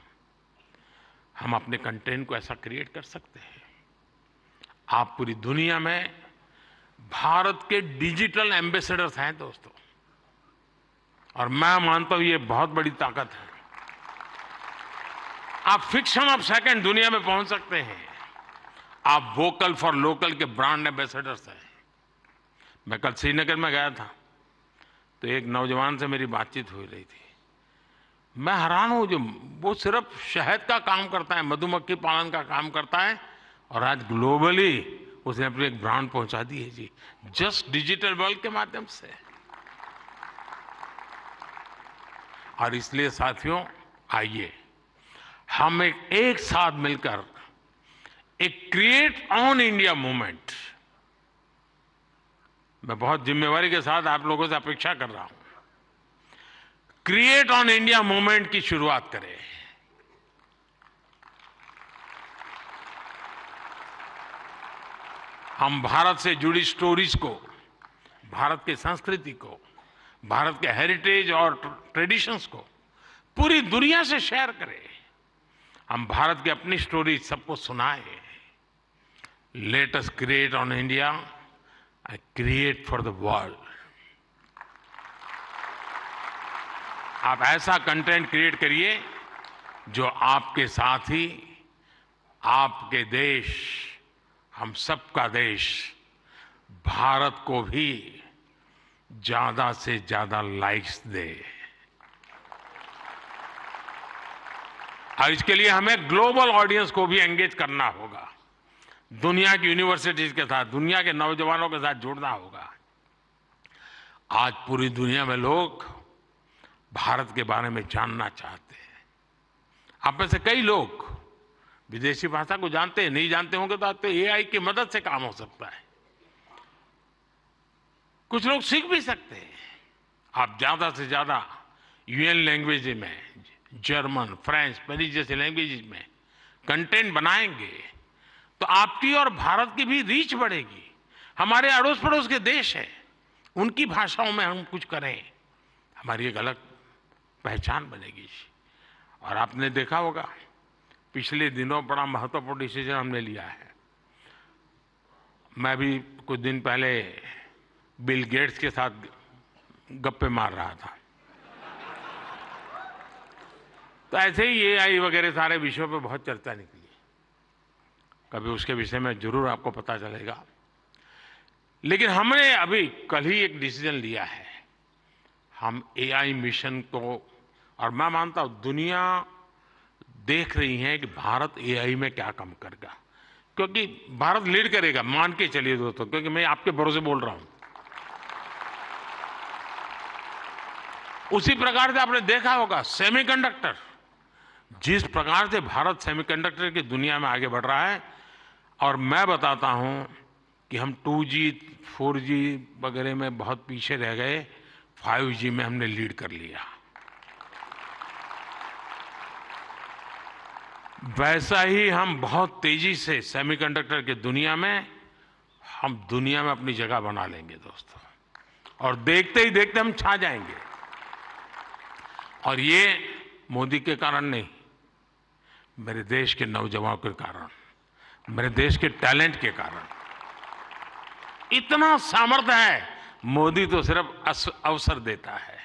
Speaker 4: हम अपने कंटेंट को ऐसा क्रिएट कर सकते हैं। आप पूरी दुनिया में भारत के डिजिटल एम्बेसडर्स हैं दोस्तों, और मैं मानता हूं ये बहुत बड़ी ताकत है। आप फ्रिक्शन ऑफ सेकंड दुनिया में पहुंच सकते हैं। आप वोकल फॉर लोकल के ब्रांड एम्बेसडर्स हैं। मैं कल श्रीनगर में गया था, तो एक नौजवान से मेरी बातचीत हो रही थी। मैं हैरान हूं, जो वो सिर्फ शहद का काम करता है, मधुमक्खी पालन का काम करता है, और आज ग्लोबली उसने अपनी एक ब्रांड पहुंचा दी है जी, जस्ट डिजिटल वर्ल्ड के माध्यम से। और इसलिए साथियों, आइए हम एक साथ मिलकर एक क्रिएट ऑन इंडिया मूवमेंट, मैं बहुत जिम्मेवारी के साथ आप लोगों से अपेक्षा कर रहा हूं, क्रिएट ऑन इंडिया मूवमेंट की शुरुआत करें। हम भारत से जुड़ी स्टोरीज को, भारत की संस्कृति को, भारत के हेरिटेज और ट्रेडिशंस को पूरी दुनिया से शेयर करें। हम भारत की अपनी स्टोरी सबको सुनाएं। Let us create on India and create for the world. आप ऐसा कंटेंट क्रिएट करिए जो आपके साथ ही आपके देश, हम सबका देश भारत को भी ज्यादा से ज्यादा लाइक्स दे। और इसके लिए हमें ग्लोबल ऑडियंस को भी एंगेज करना होगा, दुनिया की यूनिवर्सिटीज के साथ, दुनिया के नौजवानों के साथ जुड़ना होगा। आज पूरी दुनिया में लोग भारत के बारे में जानना चाहते हैं। आप में से कई लोग विदेशी भाषा को जानते हैं, नहीं जानते होंगे तो आपको एआई की मदद से काम हो सकता है। कुछ लोग सीख भी सकते हैं। आप ज्यादा से ज्यादा यूएन लैंग्वेज में, जर्मन, फ्रेंच, स्पेनिश जैसे लैंग्वेज में कंटेंट बनाएंगे तो आपकी और भारत की भी रीच बढ़ेगी। हमारे अड़ोस पड़ोस के देश हैं, उनकी भाषाओं में हम कुछ करें, हमारी एक अलग पहचान बनेगी। और आपने देखा होगा पिछले दिनों बड़ा महत्वपूर्ण डिसीजन हमने लिया है। मैं भी कुछ दिन पहले बिल गेट्स के साथ गप्पे मार रहा था, तो ऐसे ही एआई वगैरह सारे विषयों पे बहुत चर्चा निकली। कभी उसके विषय में जरूर आपको पता चलेगा। लेकिन हमने अभी कल ही एक डिसीजन लिया है। हम एआई मिशन को, और मैं मानता हूं दुनिया देख रही है कि भारत एआई में क्या काम करेगा, क्योंकि भारत लीड करेगा, मान के चलिए दोस्तों, क्योंकि मैं आपके भरोसे बोल रहा हूं। उसी प्रकार से आपने देखा होगा सेमीकंडक्टर, जिस प्रकार से भारत सेमीकंडक्टर की दुनिया में आगे बढ़ रहा है, और मैं बताता हूं कि हम 2G 4G वगैरह में बहुत पीछे रह गए, 5G में हमने लीड कर लिया। वैसा ही हम बहुत तेजी से सेमीकंडक्टर की दुनिया में, हम दुनिया में अपनी जगह बना लेंगे दोस्तों, और देखते ही देखते हम छा जाएंगे। और ये मोदी के कारण नहीं, मेरे देश के नौजवानों के कारण, मेरे देश के टैलेंट के कारण। इतना सामर्थ्य है। मोदी तो सिर्फ अवसर देता है,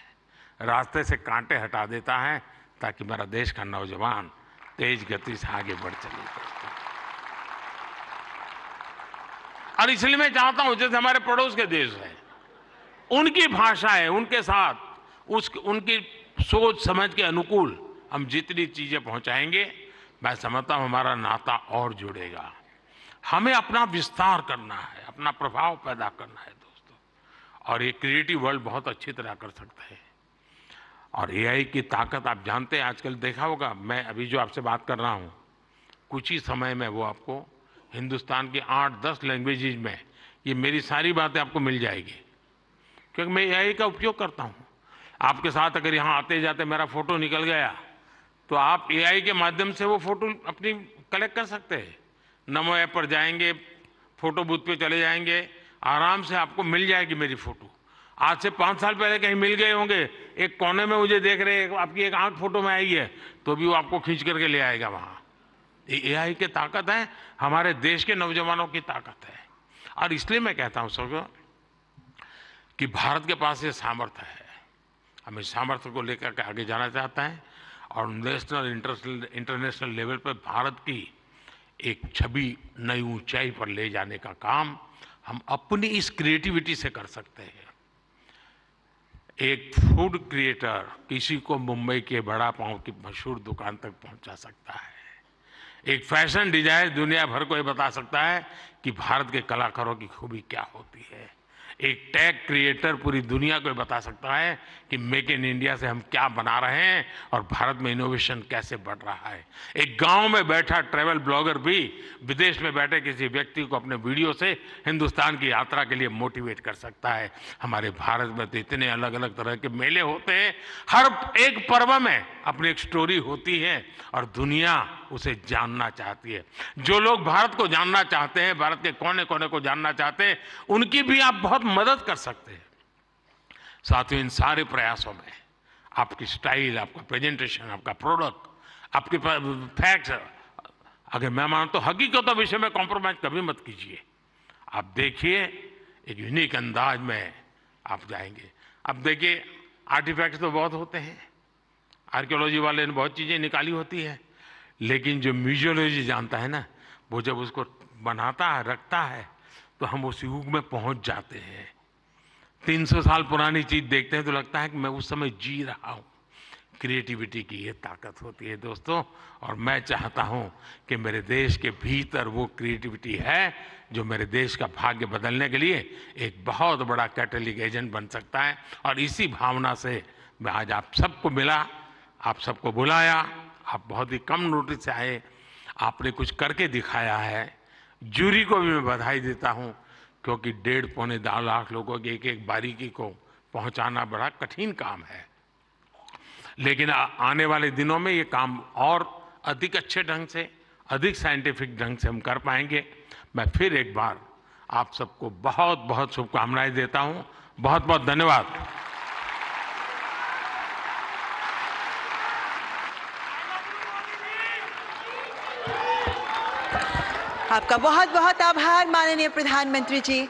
Speaker 4: रास्ते से कांटे हटा देता है, ताकि मेरा देश का नौजवान तेज गति से आगे बढ़ चले। और इसलिए मैं चाहता हूं, जैसे हमारे पड़ोस के देश हैं, उनकी भाषाएं, उनके साथ उनकी सोच समझ के अनुकूल हम जितनी चीजें पहुंचाएंगे, मैं समझता हूं हमारा नाता और जुड़ेगा। हमें अपना विस्तार करना है, अपना प्रभाव पैदा करना है दोस्तों, और ये क्रिएटिव वर्ल्ड बहुत अच्छी तरह कर सकता है। और एआई की ताकत आप जानते हैं, आजकल देखा होगा, मैं अभी जो आपसे बात कर रहा हूं, कुछ ही समय में वो आपको हिंदुस्तान की 8-10 लैंग्वेजेज में ये मेरी सारी बातें आपको मिल जाएगी, क्योंकि मैं एआई का उपयोग करता हूं। आपके साथ अगर यहां आते जाते मेरा फोटो निकल गया, तो आप एआई के माध्यम से वो फोटो अपनी कलेक्ट कर सकते हैं। नमो ऐप पर जाएंगे, फोटो बूथ पे चले जाएंगे, आराम से आपको मिल जाएगी मेरी फोटो। आज से 5 साल पहले कहीं मिल गए होंगे, एक कोने में मुझे देख रहे, आपकी एक आंख फोटो में आई है, तो भी वो आपको खींच करके ले आएगा वहां। ये एआई की ताकत है, हमारे देश के नौजवानों की ताकत है। और इसलिए मैं कहता हूं सबको कि भारत के पास ये सामर्थ्य है, हम इस सामर्थ्य को लेकर के आगे जाना चाहते हैं, और नेशनल इंटरनेशनल लेवल पर भारत की एक छवि नई ऊंचाई पर ले जाने का काम हम अपनी इस क्रिएटिविटी से कर सकते हैं। एक फूड क्रिएटर किसी को मुंबई के बड़ा पाव की मशहूर दुकान तक पहुंचा सकता है। एक फैशन डिजाइनर दुनिया भर को ये बता सकता है कि भारत के कलाकारों की खूबी क्या होती है। एक टेक क्रिएटर पूरी दुनिया को बता सकता है कि मेक इन इंडिया से हम क्या बना रहे हैं और भारत में इनोवेशन कैसे बढ़ रहा है। एक गांव में बैठा ट्रैवल ब्लॉगर भी विदेश में बैठे किसी व्यक्ति को अपने वीडियो से हिंदुस्तान की यात्रा के लिए मोटिवेट कर सकता है। हमारे भारत में तो इतने अलग अलग तरह के मेले होते हैं, हर एक पर्व में अपनी एक स्टोरी होती है और दुनिया उसे जानना चाहती है। जो लोग भारत को जानना चाहते हैं, भारत के कोने कोने को जानना चाहते हैं, उनकी भी आप बहुत मदद कर सकते हैं। साथियों, इन सारे प्रयासों में आपकी स्टाइल, आपका प्रेजेंटेशन, आपका प्रोडक्ट, आपके फैक्ट्स, अगर मैं मानता हूं हकीकतों विषय में कॉम्प्रोमाइज कभी मत कीजिए। आप देखिए, एक यूनिक अंदाज में आप जाएंगे। अब देखिए, आर्टिफैक्ट्स तो बहुत होते हैं, आर्कियोलॉजी वाले ने बहुत चीजें निकाली होती है, लेकिन जो म्यूजियोलॉजी जानता है ना, वो जब उसको बनाता है, रखता है, तो हम उस युग में पहुंच जाते हैं। 300 साल पुरानी चीज देखते हैं तो लगता है कि मैं उस समय जी रहा हूं। क्रिएटिविटी की ये ताकत होती है दोस्तों। और मैं चाहता हूं कि मेरे देश के भीतर वो क्रिएटिविटी है जो मेरे देश का भाग्य बदलने के लिए एक बहुत बड़ा कैटलिक एजेंट बन सकता है। और इसी भावना से मैं आज आप सबको मिला, आप सबको बुलाया। आप बहुत ही कम नोटिस से आए, आपने कुछ करके दिखाया है। जूरी को भी मैं बधाई देता हूं, क्योंकि 1.5-2 लाख लोगों की एक एक बारीकी को पहुंचाना बड़ा कठिन काम है। लेकिन आने वाले दिनों में ये काम और अधिक अच्छे ढंग से, अधिक साइंटिफिक ढंग से हम कर पाएंगे। मैं फिर एक बार आप सबको बहुत बहुत शुभकामनाएं देता हूं। बहुत बहुत धन्यवाद।
Speaker 2: आपका बहुत बहुत आभार माननीय प्रधानमंत्री जी।